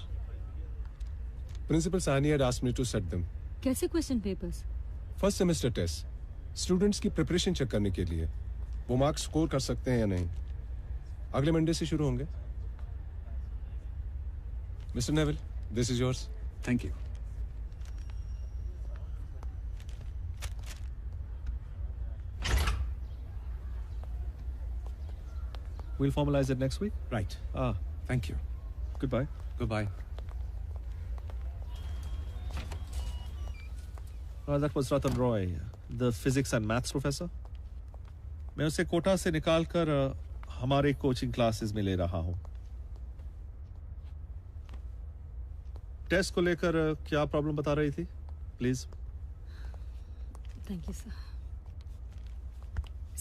Principal Sani had asked me to set them. कैसे question papers? First semester test, students की प्रिपरेशन चेक करने के लिए वो मार्क्स स्कोर कर सकते हैं या नहीं। अगले मंडे से शुरू होंगे। Mister Neville, this is yours. Thank you. We'll formalize it next week. Right. Thank you. Goodbye. Goodbye. That was Ratan Roy, the physics and maths professor. मैं उसे कोटा से निकालकर हमारे कोचिंग क्लासेस में ले रहा हूँ। टेस्ट को लेकर क्या प्रॉब्लम बता रही थी? Please. Thank you sir.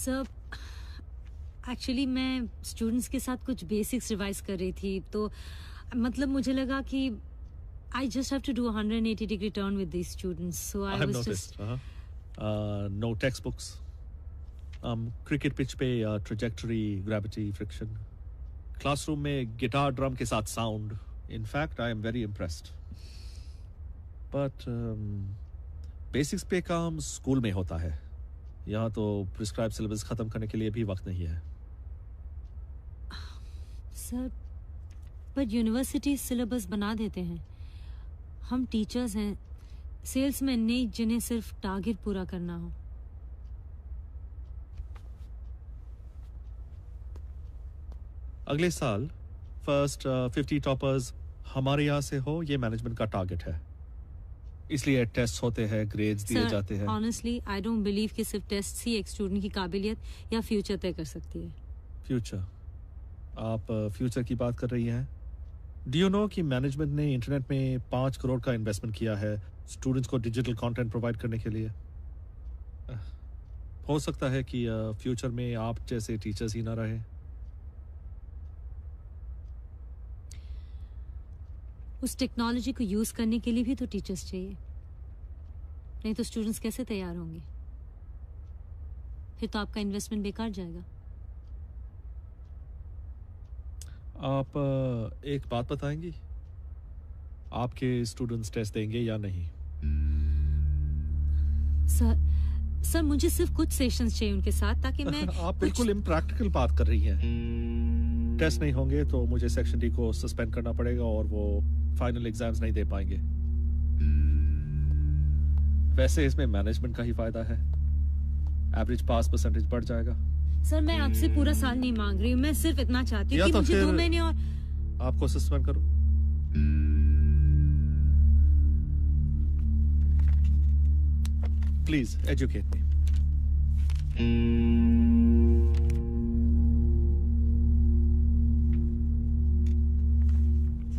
Sir, actually मैं स्टूडेंट्स के साथ कुछ बेसिक्स रिवाइज कर रही थी, तो मतलब मुझे लगा कि I just have to do 180 degree turn with these students, so I was just no text books, cricket pitch पे ट्रैजेक्टरी, ग्रेविटी, फ्रिक्शन, क्लासरूम में गिटार ड्रम के साथ sound. In fact, I am very impressed. But basics पे काम school में होता है, यहाँ तो प्रिस्क्राइब सिलेबस खत्म करने के लिए भी वक्त नहीं है। सर, पर यूनिवर्सिटी सिलेबस बना देते हैं। हम टीचर्स हैं, सेल्समैन नहीं जिन्हें सिर्फ टारगेट पूरा करना हो। अगले साल फर्स्ट 50 टॉपर्स हमारे यहाँ से हो, ये मैनेजमेंट का टारगेट है। इसलिए टेस्ट होते हैं, ग्रेड्स दिए जाते हैं। ऑनेस्टली आई डोंट बिलीव कि सिर्फ टेस्ट ही एक स्टूडेंट की काबिलियत या फ्यूचर तय कर सकती है। फ्यूचर? आप फ्यूचर की बात कर रही हैं? डू यू नो कि मैनेजमेंट ने इंटरनेट में 5 करोड़ का इन्वेस्टमेंट किया है स्टूडेंट्स को डिजिटल कंटेंट प्रोवाइड करने के लिए? हो सकता है कि फ्यूचर में आप जैसे टीचर्स ही ना रहे। उस टेक्नोलॉजी को यूज करने के लिए भी तो टीचर्स चाहिए, नहीं तो स्टूडेंट्स कैसे तैयार होंगे? फिर तो आपका इन्वेस्टमेंट बेकार जाएगा। आप एक बात बताएंगी, आपके स्टूडेंट्स टेस्ट देंगे या नहीं? सर मुझे सिर्फ कुछ सेशंस चाहिए उनके साथ, ताकि मैं आप बिल्कुल इम्प्रैक्टिकल बात कर रही हैं। टेस्ट नहीं होंगे तो मुझे सेक्शन डी को सस्पेंड करना पड़ेगा और वो फाइनल एग्जाम्स नहीं दे पाएंगे। वैसे इसमें मैनेजमेंट का ही फायदा है, एवरेज पास परसेंटेज बढ़ जाएगा। सर मैं आपसे पूरा साल नहीं मांग रही हूँ, मैं सिर्फ इतना चाहती हूँ कि तो मुझे 2 महीने और आपको सस्पेंड करूं? Please educate me.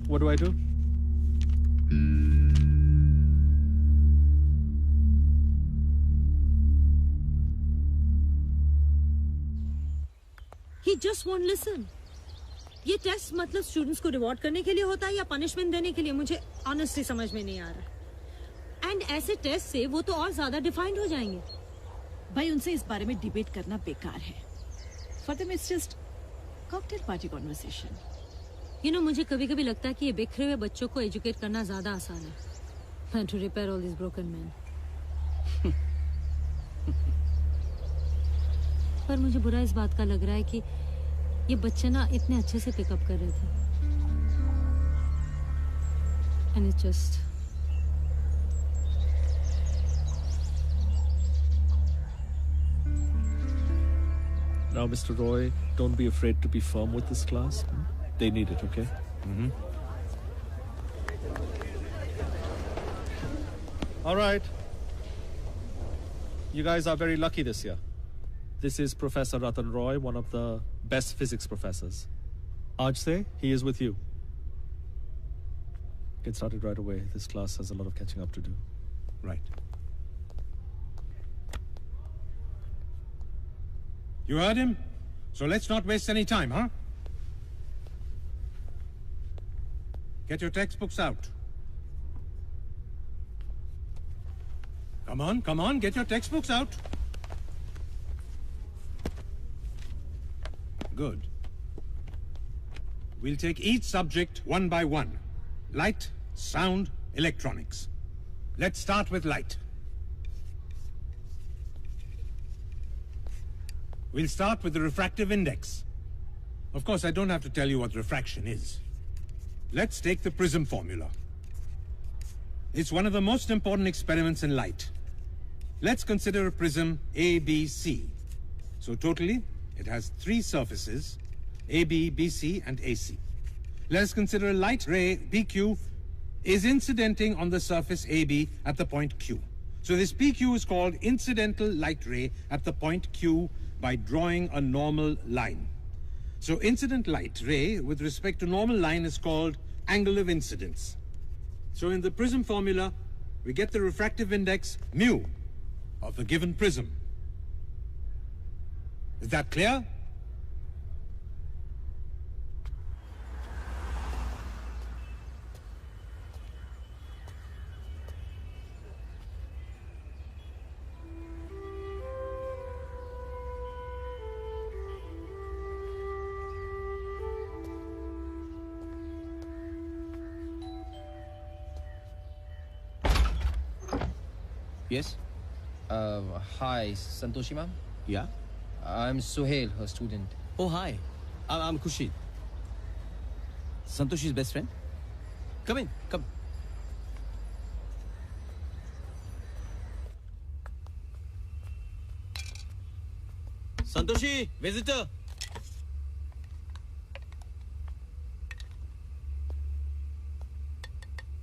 What do I do? He just won't listen. ये टेस्ट मतलब स्टूडेंट्स को रिवॉर्ड करने के लिए होता है या पनिशमेंट देने के लिए? मुझे ऑनेस्टली समझ में नहीं आ रहा। एंड ऐसे टेस्ट से वो तो और ज्यादा डिफाइंड हो जाएंगे। भाई उनसे इस बारे में डिबेट करना बेकार है। For them it's just cocktail party conversation. You know मुझे कभी कभी लगता है कि ये बिखरे हुए बच्चों को एजुकेट करना ज्यादा आसान है than to repair all these broken men. पर मुझे बुरा इस बात का लग रहा है कि ये बच्चे ना इतने अच्छे से पिकअप कर रहे थे, and it just Now, Mr. Roy, don't be afraid to be firm with this class. They need it, okay? Mm-hmm. All right. You guys are very lucky this year. This is Professor Ratan Roy, one of the best physics professors. Aaj se, he is with you. Get started right away. This class has a lot of catching up to do. Right. You heard him? So let's not waste any time, huh? Get your textbooks out. Come on, get your textbooks out. Good. We'll take each subject one by one. Light, sound, electronics. Let's start with light. We'll start with the refractive index. Of course, I don't have to tell you what refraction is. Let's take the prism formula. It's one of the most important experiments in light. Let's consider a prism ABC. So totally, it has 3 surfaces, AB, BC, and AC. Let us consider a light ray, PQ, is incidenting on the surface AB at the point Q. So this PQ is called incidental light ray at the point Q by drawing a normal line. So incident light ray with respect to normal line is called angle of incidence. So in the prism formula, we get the refractive index mu of the given prism. Is that clear? Yes? Hi, Santoshi ma'am? Yeah? I'm Suhail, her student. Oh, hi. I'm Khushi. Santoshi's best friend. Come in, come. Santoshi, visitor.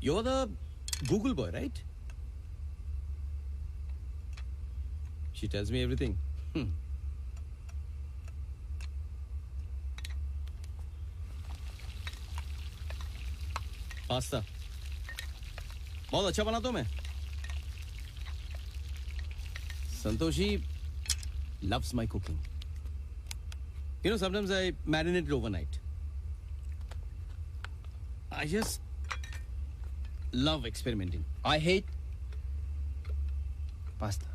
You're the Google boy, right? She tells me everything. Pasta बहुत अच्छा बनाता हूं मैं. Santoshi loves my cooking. You know, sometimes I marinate it overnight. I just love experimenting. I hate pasta.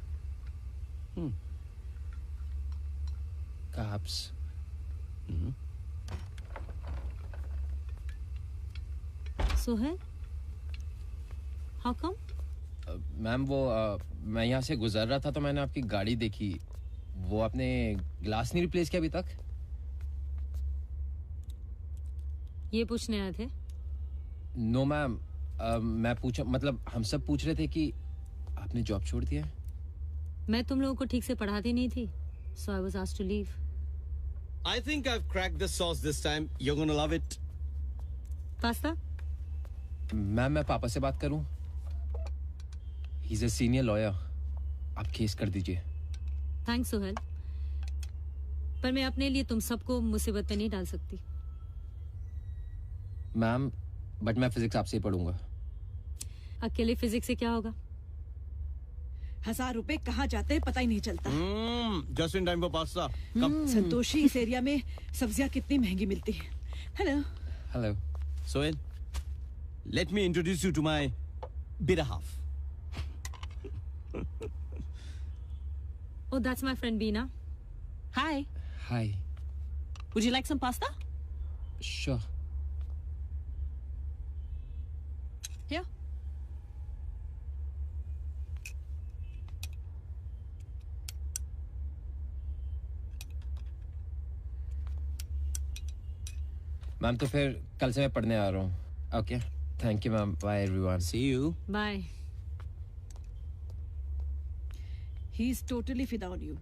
Carbs. Sohail? How come? Ma'am वो मैं यहाँ से गुजर रहा था तो मैंने आपकी गाड़ी देखी. वो आपने ग्लास नहीं रिप्लेस किया अभी तक? ये पूछने आए थे? नो मैम, मैं पूछा मतलब हम सब पूछ रहे थे कि आपने जॉब छोड़ दिया है. मैं तुम लोगों को ठीक से पढ़ाती नहीं थी, so I was asked to leave. I think I've cracked the sauce this time. You're gonna love it. Pasta? Ma'am मैं पापा से बात करूं? He's a senior lawyer. आप केस कर दीजिए. थैंक्स सोहेल, पर मैं अपने लिए तुम सबको मुसीबत में नहीं डाल सकती. मैम बट मैं फिजिक्स आपसे ही पढ़ूंगा. अकेले फिजिक्स से क्या होगा? 1000 रुपए कहाँ जाते हैं पता ही नहीं चलता. Just in time for pasta. Santoshi, इस एरिया में सब्जियां कितनी महंगी मिलती हैं. Hello. Hello. Sohail, let me introduce you to my better half. Oh, that's my friend Beena. Hi. Hi. Would you like some pasta? Sure. Here. Ma'am तो फिर कल से मैं पढ़ने आ रहा हूँ. Okay, thank you ma'am. Bye everyone. See you. Bye. He is totally fida on you.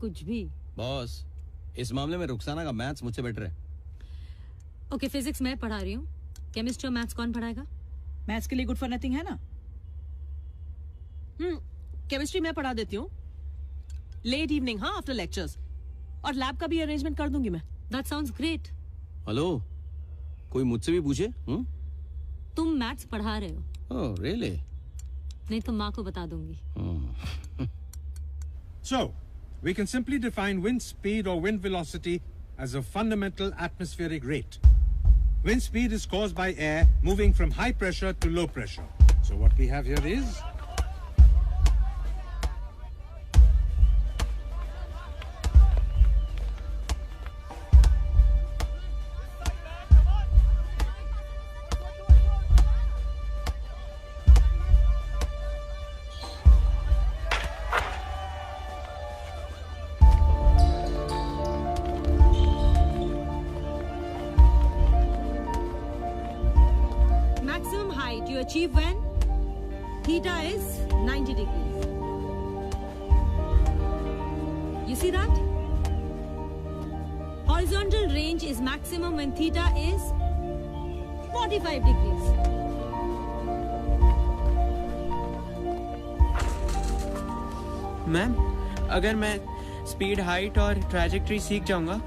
कुछ भी. बॉस, इस मामले में रुखसाना का मैथ्स मुझसे बेटर है. ओके, फिजिक्स मैं पढ़ा रही हूँ. केमिस्ट्री और मैथ्स कौन पढ़ाएगा? मैथ्स के लिए गुड फॉर नथिंग है ना. केमिस्ट्री मैं पढ़ा देती हूँ. लेट इवनिंग, हाँ, आफ्टर लेक्चर्स. और लैब का भी अरेंजमेंट कर दूंगी मैं. That sounds great. हेलो, कोई मुझसे भी पूछे? तुम मैथ्स पढ़ा रहे हो? Oh, really? नहीं तो माँ को बता दूंगी. So, we can simply define wind speed or wind velocity as a fundamental atmospheric rate. Wind speed is caused by air moving from high pressure to low pressure. So what we have here is achieve when theta is 90 degrees. You see that? Horizontal range is maximum when theta is 45 degrees. Ma'am, अगर मैं speed, height और trajectory सीख जाऊंगा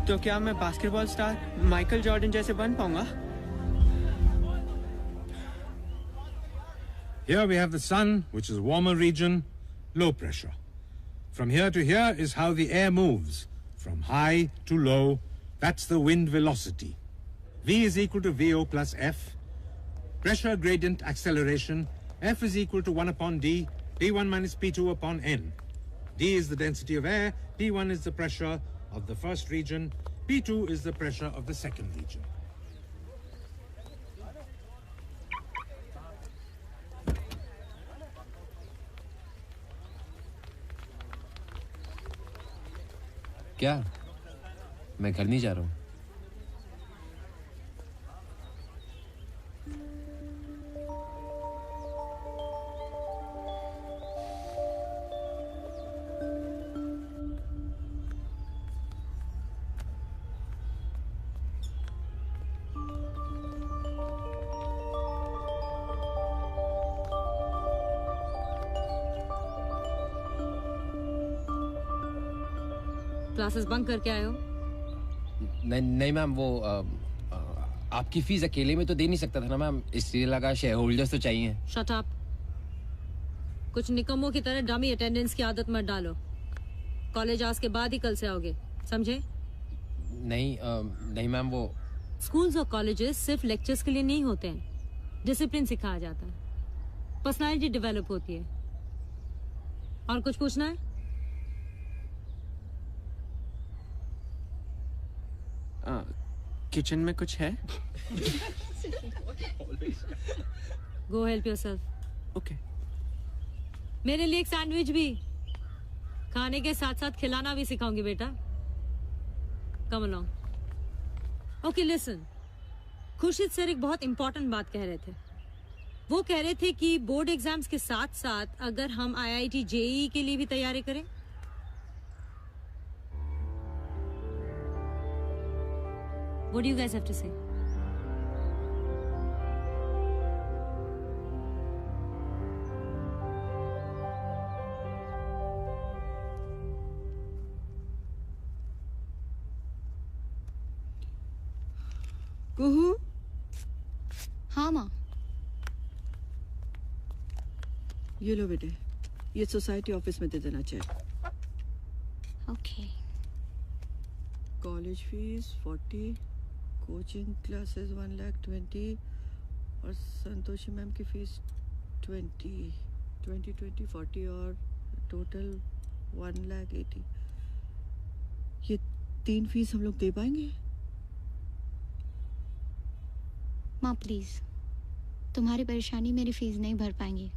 तो क्या मैं basketball star Michael Jordan जैसे बन पाऊंगा? Here we have the sun, which is warmer region, low pressure. From here to here is how the air moves, from high to low. That's the wind velocity. V is equal to VO plus F. Pressure gradient acceleration, F is equal to 1 upon D, P1 minus P2 upon N. D is the density of air, P1 is the pressure of the first region, P2 is the pressure of the second region. क्या? मैं घर नहीं जा रहा हूँ. Classes bunk करके आए हो? नहीं मैम, वो आपकी फीस अकेले में तो दे नहीं सकता था ना मैम, इसलिए लगा शेयर होल्डर्स तो चाहिए। Shut up. कुछ निकम्मों की तरह डमी अटेंडेंस की आदत मत डालो। कॉलेज आज के बाद ही कल से आओगे, समझे? नहीं मैम, वो स्कूल्स और कॉलेजेस सिर्फ लेक्चर्स के लिए नहीं होते हैं, डिसिप्लिन सिखाया जाता है, पर्सनालिटी डेवलप होती है। और कुछ पूछना है? किचन में कुछ है? गो हेल्प योरसेल्फ। ओके। मेरे लिए एक सैंडविच भी। खाने के साथ साथ खिलाना भी सिखाऊंगी बेटा। Come along. Okay listen, Khurshid sir एक बहुत इंपॉर्टेंट बात कह रहे थे। वो कह रहे थे कि बोर्ड एग्जाम्स के साथ साथ अगर हम IIT JEE के लिए भी तैयारी करें। What do you guys have to say? कुहू? हाँ माँ। ये लो बेटे, ये सोसाइटी ऑफिस में दे देना चाहिए। Okay. College fees 40, coaching classes 1,20,000 और संतोषी मैम की फीस 20, 40 और टोटल 1,80,000। ये 3 फीस हम लोग दे पाएंगे? माँ प्लीज, तुम्हारी परेशानी मेरी फीस नहीं भर पाएंगी।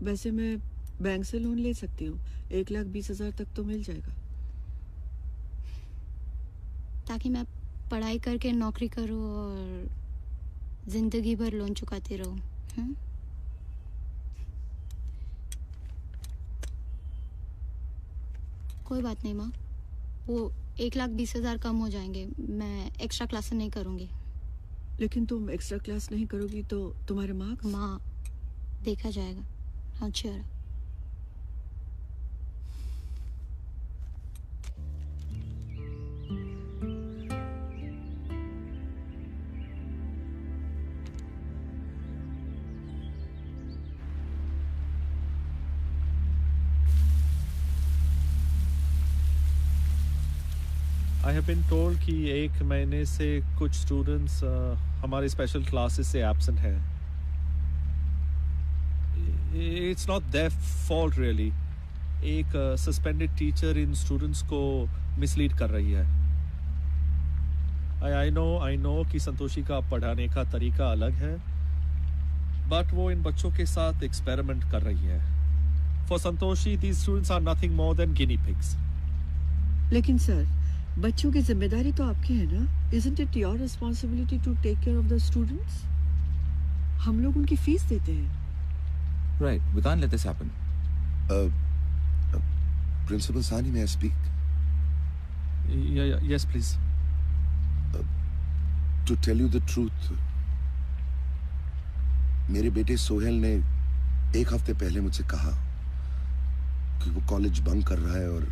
वैसे मैं बैंक से लोन ले सकती हूँ, 1,20,000 तक तो मिल जाएगा। ताकि मैं पढ़ाई करके नौकरी करूँ और जिंदगी भर लोन चुकाती रहूँ। कोई बात नहीं माँ, वो 1,20,000 कम हो जाएंगे। मैं एक्स्ट्रा क्लास नहीं करूँगी। लेकिन तुम एक्स्ट्रा क्लास नहीं करोगी तो तुम्हारे मार्क्स? माँ, देखा जाएगा। हाँ sure. I have been told कि 1 महीने से कुछ स्टूडेंट्स हमारे स्पेशल क्लासेस से एब्सेंट हैं। It's not their fault really. एक सस्पेंडेड टीचर इन स्टूडेंट्स को मिसलीड कर रही है। I know कि संतोषी का पढ़ाने का तरीका अलग है, बट वो इन बच्चों के साथ एक्सपेरिमेंट कर रही है। For Santoshi, these students are nothing more than guinea pigs. लेकिन सर, बच्चों की जिम्मेदारी तो आपकी है ना? Isn't it your responsibility to take care of the students? हम लोग उनकी फीस देते हैं। Right, we can't let this happen. Principal Sani, may I speak? Yes, please. To tell you the truth, मेरे बेटे सोहेल ने 1 हफ्ते पहले मुझसे कहा कि वो कॉलेज बंक कर रहा है और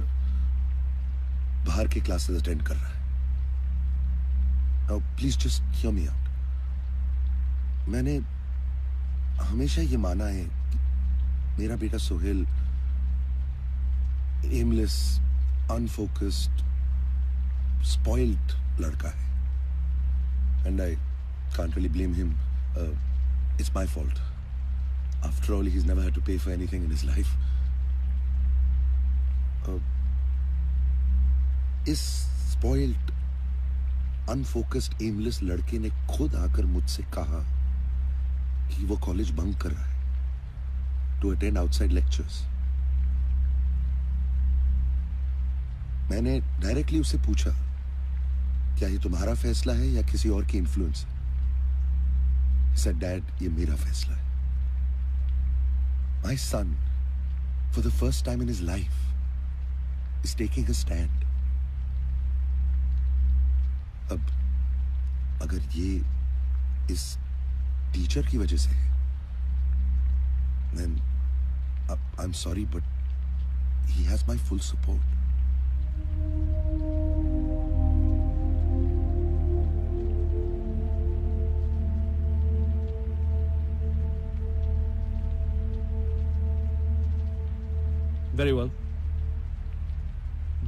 बाहर के क्लासेस अटेंड कर रहा है। Now, please just hear me out. मैंने हमेशा ये माना है कि मेरा बेटा सोहेल एमलेस, अनफोकस्ड, स्पॉइल्ड लड़का है। And I can't really blame him. It's my fault. After all, he's never had to pay for anything in his life. इस स्पॉइल्ड, अनफोकस्ड, एमलेस लड़के ने खुद आकर मुझसे कहा कि वो कॉलेज बंक कर रहा है टू अटेंड आउटसाइड लेक्चर्स। मैंने डायरेक्टली उससे पूछा, क्या ये तुम्हारा फैसला है या किसी और की इन्फ्लुएंस? He said, Dad, ये मेरा फैसला है। My son, for the first time in his life, is taking a stand. अब अगर ये इस टीचर की वजह से है, then I'm sorry, but he has my full support. Very well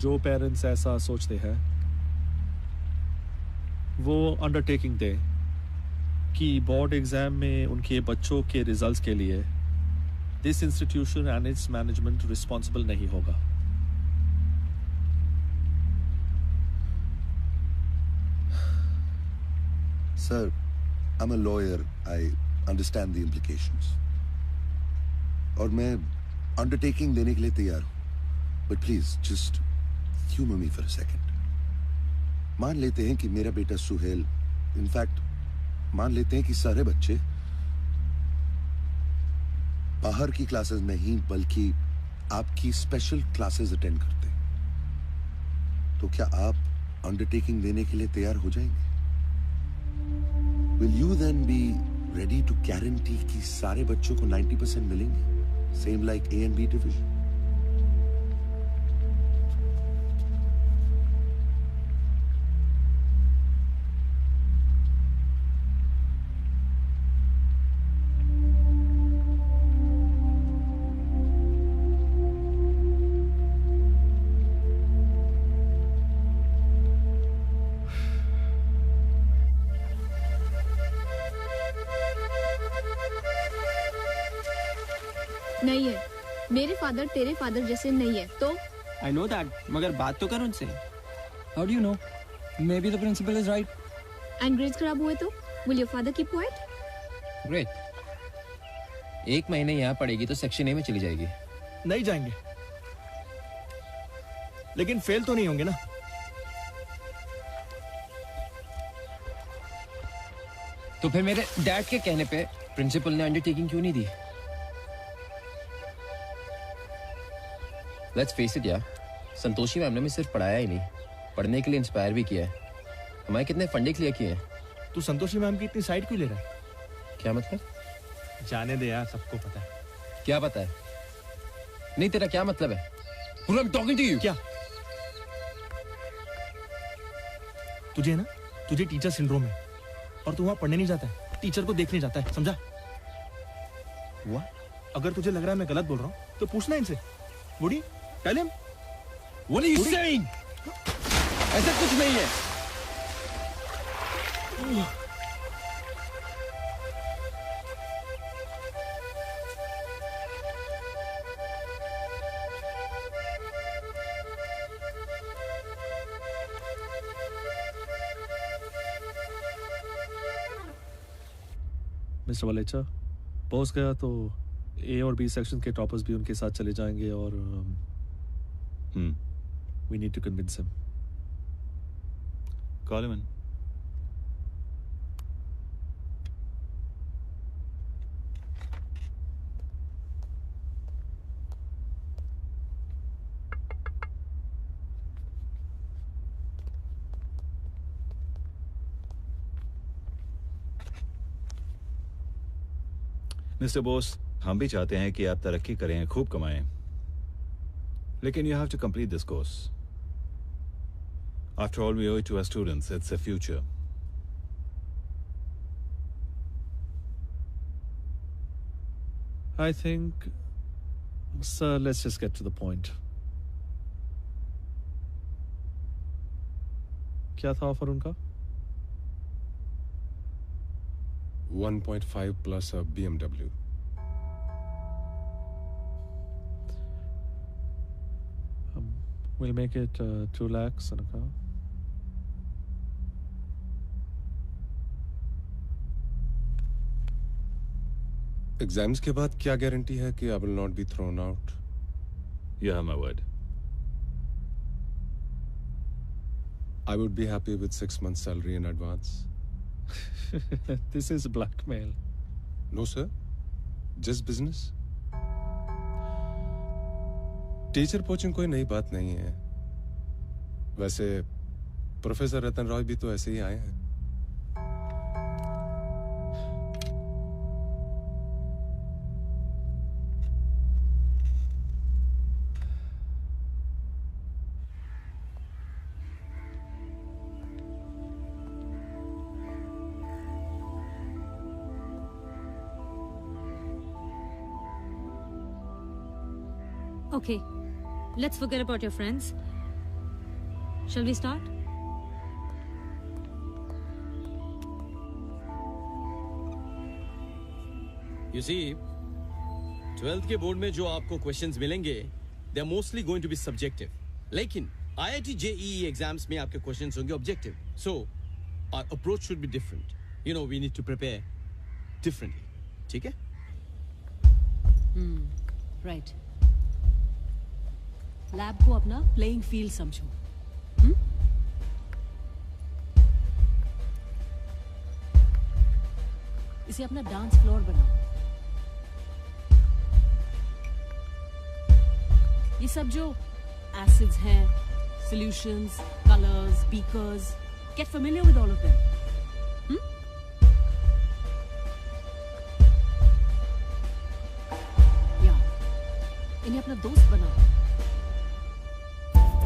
जो पेरेंट्स ऐसा सोचते हैं वो अंडरटेकिंग दे कि बोर्ड एग्जाम में उनके बच्चों के रिजल्ट्स के लिए this institution and it's management responsible नहीं होगा. Sir, I'm a lawyer. I understand the implications. और मैं अंडरटेकिंग देने के लिए तैयार हूं. But please, just humor me for a second. मान लेते हैं कि मेरा बेटा सुहेल, इनफैक्ट मान लेते हैं कि सारे बच्चे बाहर की क्लासेस नहीं बल्कि आपकी स्पेशल क्लासेस अटेंड करते हैं, तो क्या आप अंडरटेकिंग देने के लिए तैयार हो जाएंगे? Will you then be ready to guarantee कि सारे बच्चों को 90% मिलेंगे? Same like A and B division. नहीं है. मेरे फादर तेरे फादर जैसे नहीं है तो. I know that, मगर बात तो कर उनसे. How do you know? Maybe the principal is right. And grades खराब हुए तो? Will your father keep quiet? Great. 1 महीने यहाँ पढ़ेगी तो सेक्शन ए में चली जाएगी. नहीं जाएंगे, लेकिन फेल तो नहीं होंगे ना. तो फिर मेरे डैड के कहने पे प्रिंसिपल ने अंडरटेकिंग क्यों नहीं दी? लेट्स फेस इट यार, संतोषी मैम ने हमें सिर्फ पढ़ाया ही नहीं, पढ़ने के लिए इंस्पायर भी किया है. हमारे कितने फंडे क्लियर किए हैं. तू संतोषी मैम की इतनी साइड क्यों ले रहा है? क्या मतलब? जाने दे यार, सबको पता है. क्या पता है? नहीं, तेरा क्या मतलब है? Who I'm talking to you? क्या? तुझे ना, तुझे टीचर सिंड्रोम है और तू वहां पढ़ने नहीं जाता है, टीचर को देखने जाता है, समझा? हुआ? अगर तुझे लग रहा है मैं गलत बोल रहा हूं तो पूछना इनसे. बूढ़ी, tell him. What are you saying? ऐसा कुछ नहीं है. मिस्टर वलेचा, पहुंच गया तो ए और बी सेक्शन के टॉपर्स भी उनके साथ चले जाएंगे और we need to convince him. Call him in. Mister Bose, हम भी चाहते हैं कि आप तरक्की करें, खूब कमाएं, लेकिन you have to complete this course. After all, we owe it to our students. It's their future. I think, sir, let's just get to the point. क्या था ऑफर उनका? 1.5 plus a BMW. We'll make it 2 lakhs and a car. Exams के बाद क्या guarantee है कि I will not be thrown out? You have my word. I would be happy with 6 months' salary in advance. This is blackmail. No, sir. Just business. Teacher poaching कोई नई बात नहीं है. वैसे प्रोफेसर रतन रॉय भी तो ऐसे ही आए हैं. Okay, let's forget about your friends. Shall we start? You see, 12th के बोर्ड में जो आपको क्वेश्चंस मिलेंगे, they are mostly going to be subjective. लेकिन IIT JEE एग्जाम्स में आपके क्वेश्चंस होंगे objective. So, our approach should be different. You know, we need to prepare differently. ठीक है? राइट. लैब को अपना प्लेइंग फील्ड समझो. इसे अपना डांस फ्लोर बनाओ. ये सब जो एसिड्स हैं, solutions, colours, beakers, get familiar with all of them. या इन्हें अपना दोस्त बनाओ.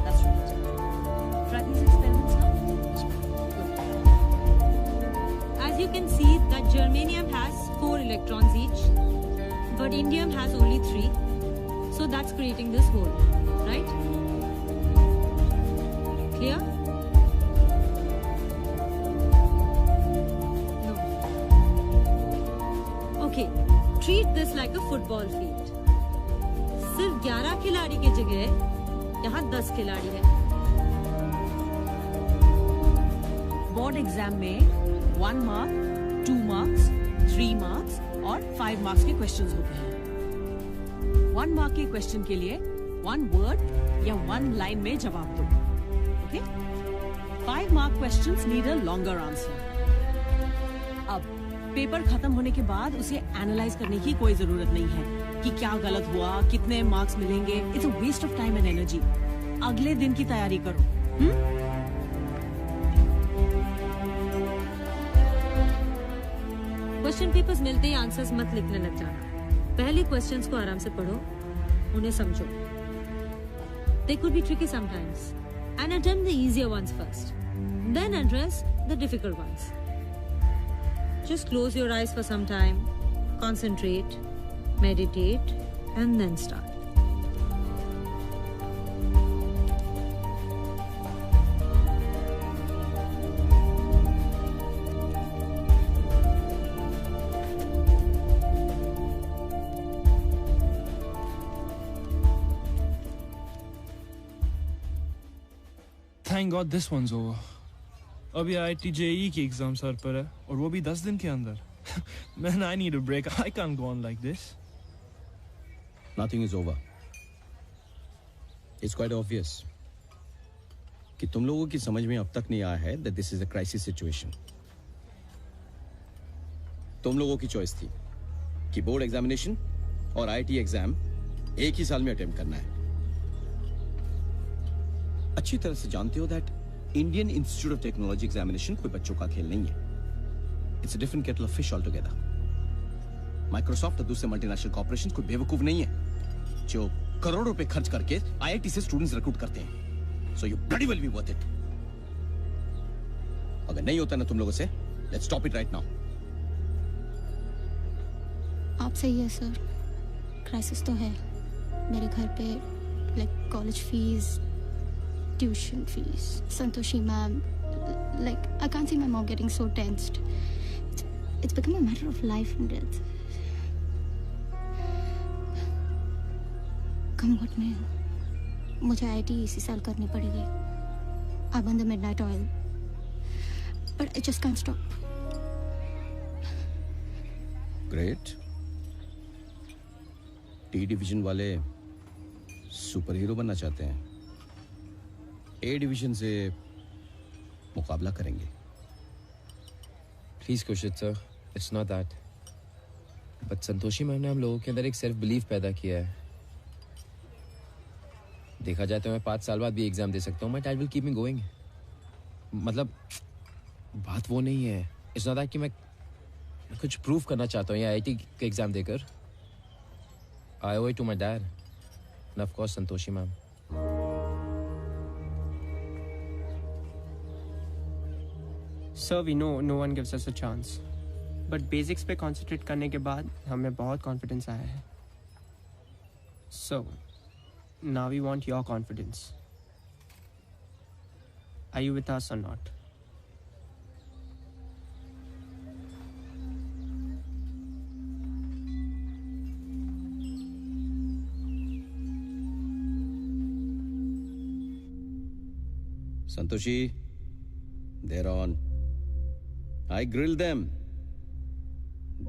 That's right. Try these experiments now. As you can see that germanium has 4 electrons each, but indium has only 3. So that's creating this hole, right? Clear? No. Okay, treat this like a football field. सिर्फ 11 खिलाड़ी की जगह यहाँ 10 खिलाड़ी है. Board exam में 1 mark, 2 marks, 3 marks और 5 marks के क्वेश्चंस होते हैं. 1 मार्क के क्वेश्चन के लिए 1 वर्ड या 1 लाइन में जवाब दो. Okay? 5 mark questions need a longer answer. अब पेपर खत्म होने के बाद उसे एनालाइज करने की कोई जरूरत नहीं है कि क्या गलत हुआ, कितने मार्क्स मिलेंगे. It's a waste of time and energy. अगले दिन की तैयारी करो. क्वेश्चन पेपर्स मिलते ही आंसर्स मत लिखने लग जाना. पहले क्वेश्चंस को आराम से पढ़ो, उन्हें समझो. They could be tricky sometimes, and attempt the easier ones first. Then address the difficult ones. Just close your eyes for some time, concentrate, meditate, and then start. Thank God this one's over. अभी IIT JEE की exam sir पर है और वो भी 10 दिन के अंदर. Man, I need a break. I can't go on like this. Nothing is over. It's quite obvious कि तुम लोगों की समझ में अब तक नहीं आया है that this is a crisis situation. तुम लोगों की चॉइस थी कि बोर्ड एग्जामिनेशन और IIT एग्जाम एक ही साल में अटेम्प्ट करना है. अच्छी तरह से जानते हो that Indian institute of technology examination कोई बच्चों का खेल नहीं है. It's a different kettle of fish all together. Microsoft और दूसरे मल्टीनेशनल कॉर्पोरेशन कोई बेवकूफ नहीं है जो करोड़ों रुपए खर्च करके IIT से स्टूडेंट्स रिक्रूट करते हैं. So you bloody will be worth it. अगर नहीं होता ना तुम लोगों से, let's stop it right now. आप सही है सर, क्राइसिस तो है. मेरे घर पे like college fees, tuition fees, Santoshi ma'am, like I can't see my mom getting so tensed. It's become a matter of life and death. Come what may, मुझे IIT इसी साल करनी पड़ेगी. I burn the midnight oil, but I just can't stop. Great. T division वाले super hero बनना चाहते हैं. A division से मुकाबला करेंगे. Please Kushit sir, it's not that. But Santoshi ma'am ने हम लोगों के अंदर एक सेल्फ बिलीफ पैदा किया है. देखा जाए तो मैं 5 साल बाद भी एग्जाम दे सकता हूँ. My dad will keep me going. मतलब बात वो नहीं है. It's not that कि मैं कुछ प्रूव करना चाहता हूँ या IIT का एग्जाम देकर. I owe it to my dad. And of course Santoshi ma'am. Sir, we know no one gives us a chance. But basics पे concentrate करने के बाद हमें बहुत confidence आया है. So, Now we want your confidence. Are you with us or not? Santoshi, they're on. I grilled them.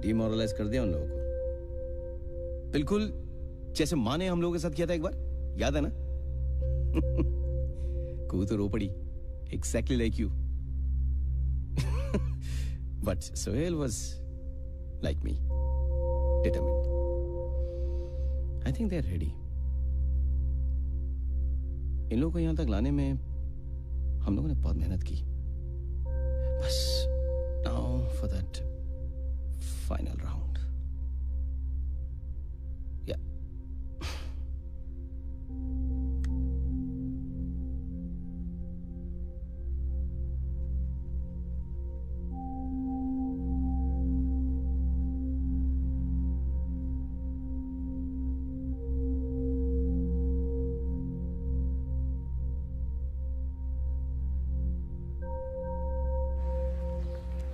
Demoralize कर दिया उन लोगों को. बिल्कुल जैसे माँ ने हम लोगों के साथ किया था एक बार, याद है ना? कू तो रो पड़ी. Exactly like you. But Sohail was like me, determined. I think they're ready. इन लोगों को यहाँ तक लाने में हम लोगों ने बहुत मेहनत की. बस now for that final round. Yeah.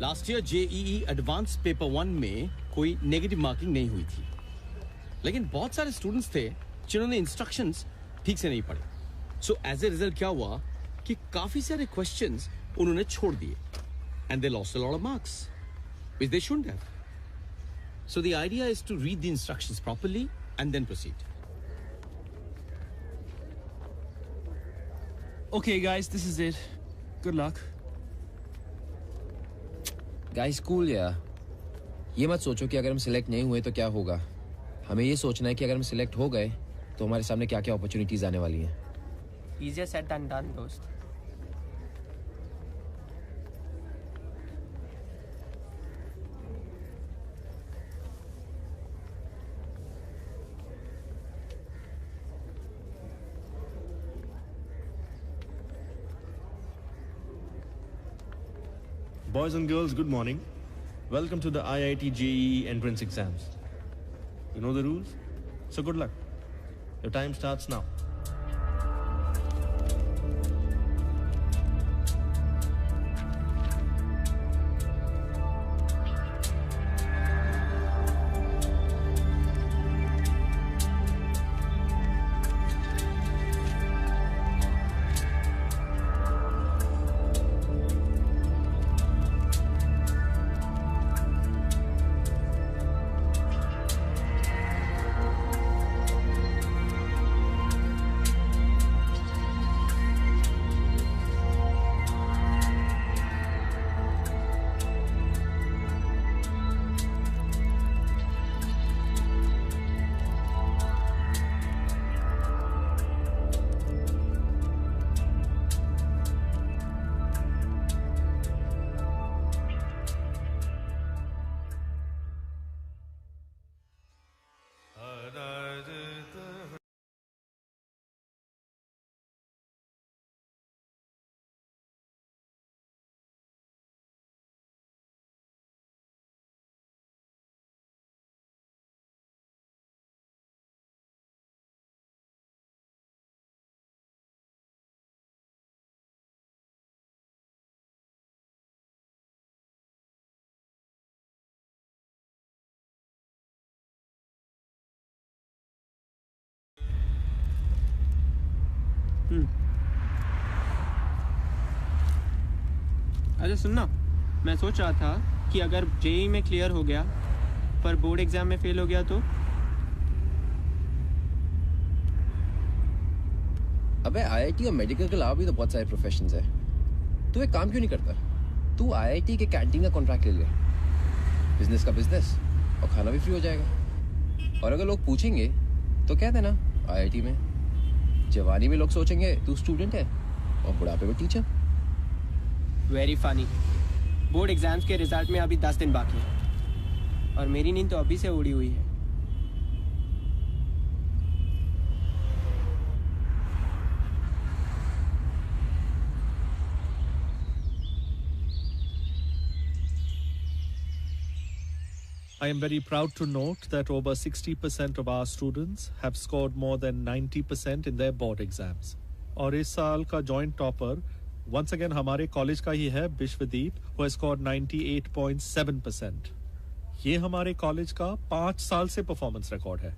Last year JEE advance paper 1 में कोई नेगेटिव मार्किंग नहीं हुई थी, लेकिन बहुत सारे स्टूडेंट्स थे जिन्होंने इंस्ट्रक्शंस ठीक से नहीं पढ़े. सो एज ए रिजल्ट क्या हुआ कि काफी सारे क्वेश्चंस उन्होंने छोड़ दिए and they lost a lot of marks which they shouldn't have. So the idea is to read the instructions properly and then proceed. Okay, guys, this is it. Good luck. Guys cool यार. ये मत सोचो कि अगर हम select नहीं हुए तो क्या होगा. हमें ये सोचना है कि अगर हम सिलेक्ट हो गए तो हमारे सामने क्या क्या अपॉर्चुनिटीज आने वाली हैं. Easier said than done, दोस्त. Boys and girls, good morning. Welcome to the IIT JEE entrance exams. You know the rules? So good luck. Your time starts now. अच्छा सुनना, मैं सोच रहा था कि अगर जेईई में क्लियर हो गया पर बोर्ड एग्जाम में फेल हो गया तो. अबे आईआईटी और मेडिकल के अलावा भी तो बहुत सारे प्रोफेशंस हैं. तू एक काम क्यों नहीं करता? तू आईआईटी के कैंटीन का कॉन्ट्रैक्ट ले ले. बिजनेस का बिजनेस और खाना भी फ्री हो जाएगा. और अगर लोग पूछेंगे तो कह देना आईआईटी में. जवानी में लोग सोचेंगे तू स्टूडेंट है और बुढ़ापे में teacher. Very funny. Board exams के रिजल्ट में अभी 10 दिन बाकी है और मेरी नींद तो अभी से उड़ी हुई है. I am very proud to note that over 60% of our students have scored more than 90% in their board exams. और इस साल का joint topper once again हमारे college का ही है विश्वदीप, who has scored 98.7%. ये हमारे college का 5 साल से performance record है.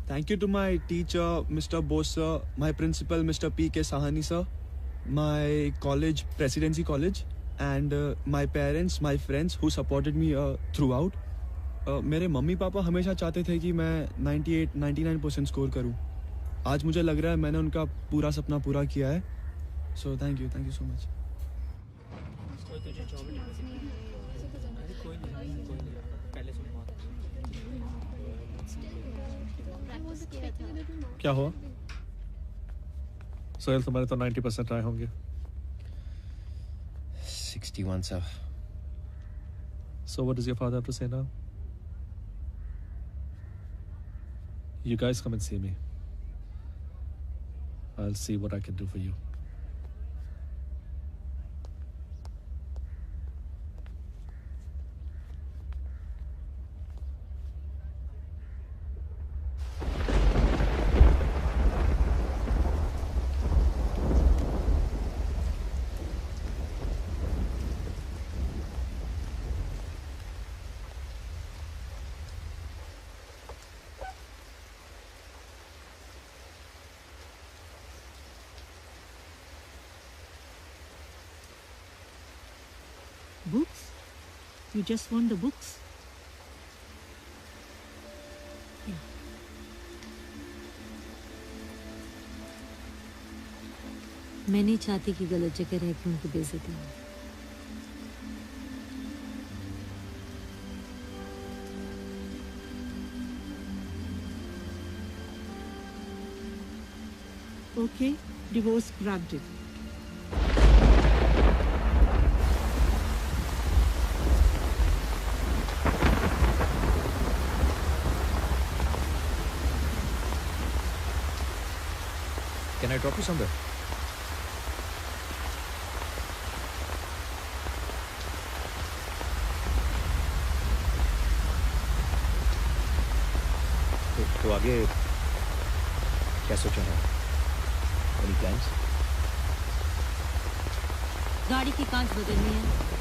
Thank you to my teacher, Mr. Bose sir, my principal, Mr. P.K. Sahani sir, my college, Presidency College, and my parents, my friends who supported me throughout. मेरे mummy papa हमेशा चाहते थे कि मैं 98-99% score करूं. आज मुझे लग रहा है मैंने उनका पूरा सपना पूरा किया है. So thank you so much. क्या हुआ? सोहेल तुम्हारे तो 90% आए होंगे. 61 sir. So what does your father have to say now? You guys come and see me. I'll see what I can do for you. Books? You just want the books? मैं नहीं चाहती कि गलत जगह रह के उनको बेइज्जती हो. Okay, divorce granted. Can I drop you somewhere? तो आगे क्या सोचा है? Any plans? गाड़ी की कांच बदलनी है.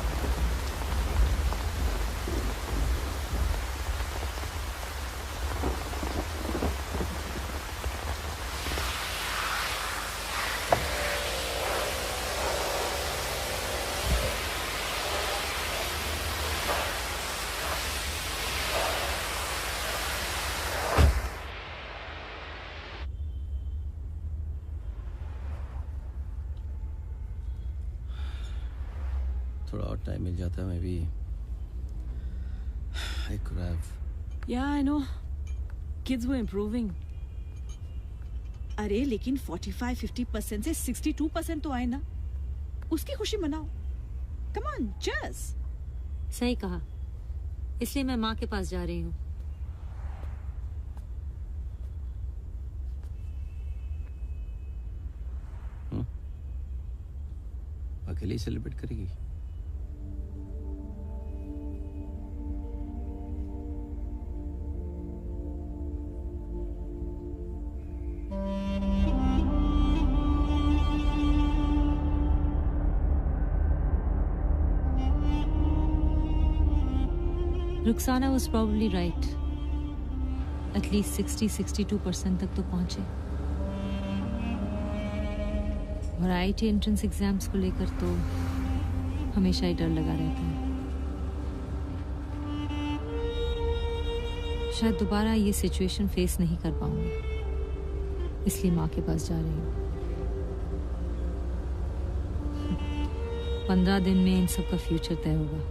थोड़ा और टाइम मिल जाता मैं भी I could have. Yeah, I know. Kids were improving. अरे लेकिन 45-50% से 62% तो आए ना. उसकी खुशी मनाओ. Come on, just. सही कहा. इसलिए मैं माँ के पास जा रही हूँ. अकेले ही सेलिब्रेट करेगी? Ruxana was probably right. At least 60-62% तक तो पहुंचे. और IIT एंट्रेंस एग्जाम्स को लेकर तो हमेशा ही डर लगा रहता है. शायद दोबारा ये सिचुएशन फेस नहीं कर पाऊंगी. इसलिए माँ के पास जा रही हूँ. 15 दिन में इन सब का फ्यूचर तय होगा.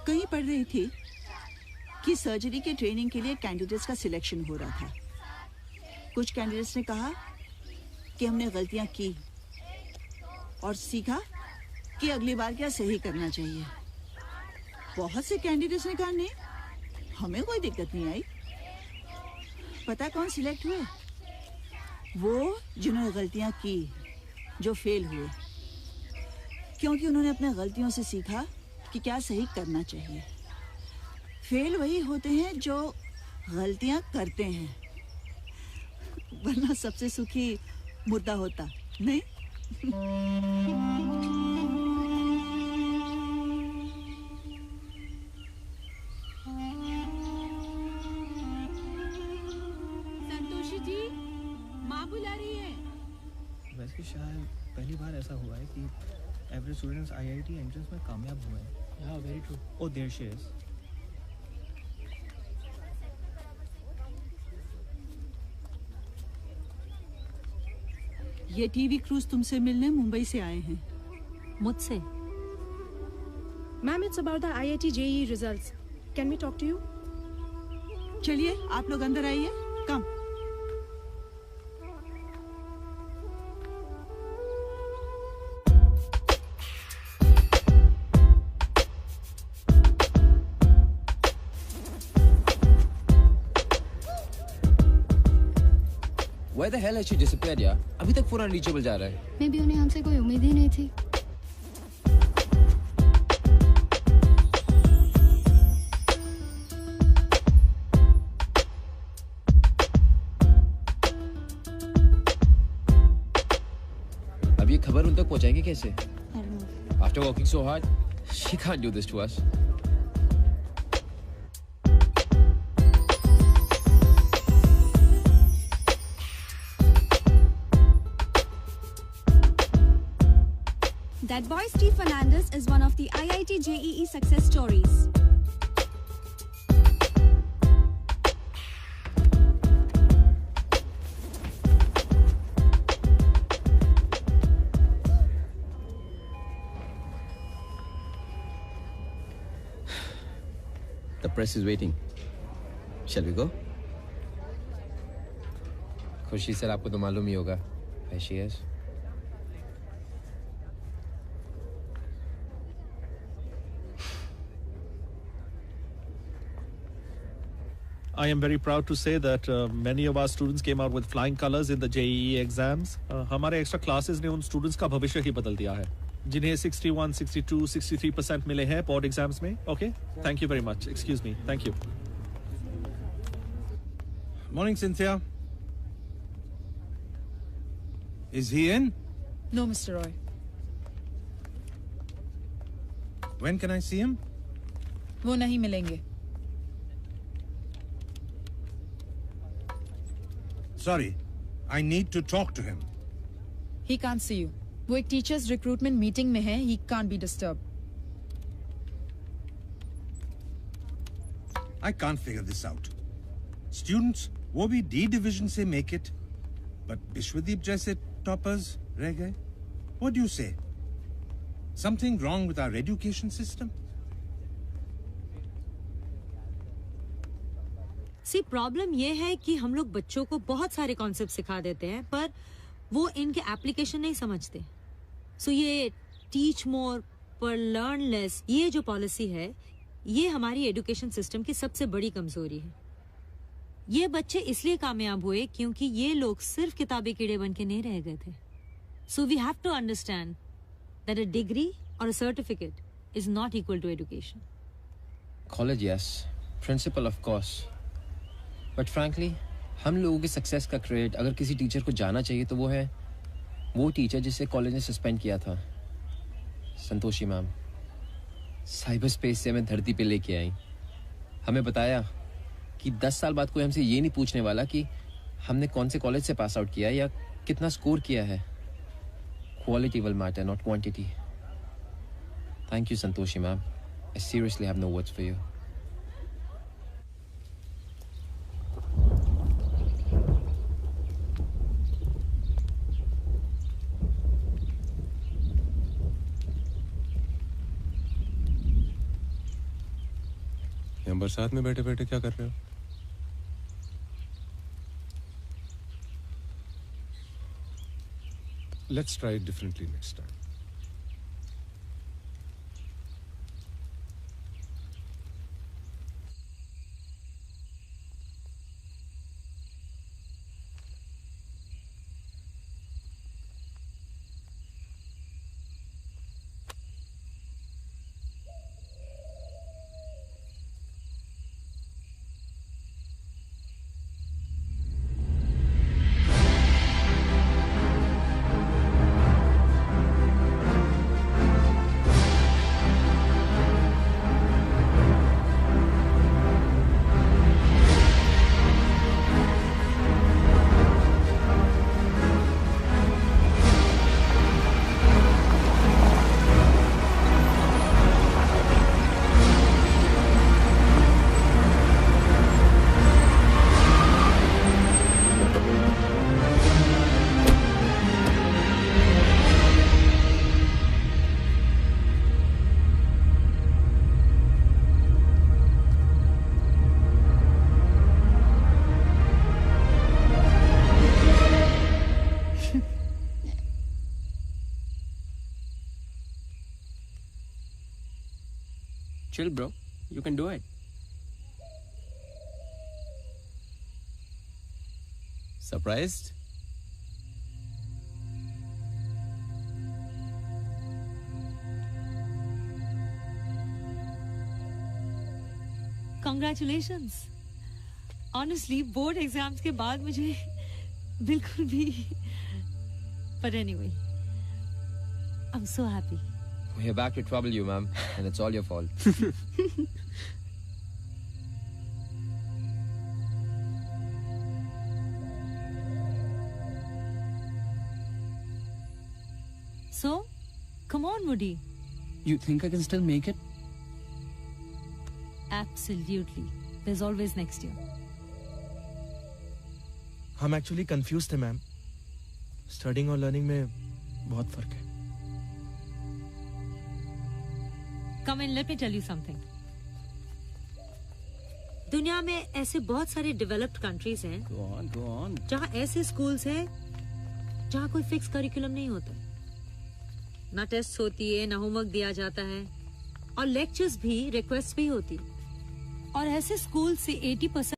कहीं पढ़ रही थी कि सर्जरी के ट्रेनिंग के लिए कैंडिडेट्स का सिलेक्शन हो रहा था। कुछ कैंडिडेट्स ने कहा कि हमने गलतियां की और सीखा कि अगली बार क्या सही करना चाहिए। बहुत से कैंडिडेट्स ने कहा नहीं, हमें कोई दिक्कत नहीं आई। पता कौन सिलेक्ट हुए? वो जिन्होंने गलतियां की, जो फेल हुए, क्योंकि उन्होंने अपने गलतियों से सीखा कि क्या सही करना चाहिए। फेल वही होते हैं जो गलतियां करते हैं, वरना सबसे सुखी मुर्दा होता नहीं। संतोषी जी, माँ बुला रही है। वैसे शायद पहली बार ऐसा हुआ है कि एवरेज स्टूडेंट्स आईआईटी एंट्रेंस में कामयाब हुए हैं। Yeah, very true. Oh, there she is. ये टीवी क्रूज तुमसे मिलने मुंबई से आए हैं। मुझसे? Ma'am, it's about the IIT JEE results. Can we talk to you? चलिए आप लोग अंदर आइए। कम। Where the hell has she disappeared यार? अभी तक फोन अनरीचेबल जा रहा है। मे बी उन्हें हमसे कोई उम्मीद ही नहीं थी। अब ये खबर उन तक पहुंचाएंगे कैसे? After working so hard, she can't do this to us. That boy Steve Fernandez is one of the IIT JEE success stories. The press is waiting. Shall we go? खुशी सर आपको तो मालूम ही होगा। There she is. I am very proud to say that many of our students came out with flying colors in the JEE exams. हमारे extra classes ने उन students का भविष्य ही बदल दिया है, जिन्हें 61, 62, 63% मिले हैं board exams में. Okay? Thank you very much. Excuse me. Thank you. Morning, Cynthia. Is he in? No, Mr. Roy. When can I see him? वो नहीं मिलेंगे। Sorry, I need to talk to him. He can't see you. वो एक teachers recruitment meeting में है। He can't be disturbed. I can't figure this out. Students, वो भी D division से make it, but विश्वदीप जैसे toppers रह गए. What do you say? Something wrong with our education system? See problem ये है कि हम लोग बच्चों को बहुत सारे कॉन्सेप्ट सिखा देते हैं, पर वो इनके एप्लीकेशन नहीं समझते। सो ये टीच मोर पर लर्न लेस, ये जो पॉलिसी है, ये हमारी एजुकेशन सिस्टम की सबसे बड़ी कमजोरी है। ये बच्चे इसलिए कामयाब हुए क्योंकि ये लोग सिर्फ किताबी कीड़े बन के नहीं रह गए थे। So we have to understand that a degree और a certificate is not equal to education. College yes, principal of course, but frankly हम लोगों की सक्सेस का क्रेडिट अगर किसी टीचर को जाना चाहिए तो वो है वो टीचर जिसे कॉलेज ने सस्पेंड किया था, संतोषी मैम। साइबर स्पेस से हमें धरती पे लेके आई, हमें बताया कि 10 साल बाद कोई हमसे ये नहीं पूछने वाला कि हमने कौन से कॉलेज से पास आउट किया या कितना स्कोर किया है। Quality will matter, not quantity. Thank you Santoshi ma'am, I seriously have no words for you. Number 7 में बैठे बैठे क्या कर रहे हो? Let's try it differently next time. Chill, bro. You can do it. Surprised? Congratulations. Honestly, board exams के बाद मुझे बिल्कुल भी. But anyway, I'm so happy. We're back to trouble you, ma'am, and it's all your fault. So, come on, Woody. You think I can still make it? Absolutely. There's always next year. हम actually confuse थे ma'am. Studying और learning में बहुत फर्क है. Come in, let me tell you something. दुनिया में ऐसे बहुत सारे डेवलप्ड कंट्रीज हैं. Go on. जहाँ ऐसे स्कूल्स हैं जहाँ कोई फिक्स करिकुलम नहीं होता. ना टेस्ट होती है, ना होमवर्क दिया जाता है, और लेक्चर्स भी रिक्वेस्ट भी होती. और ऐसे स्कूल से 80%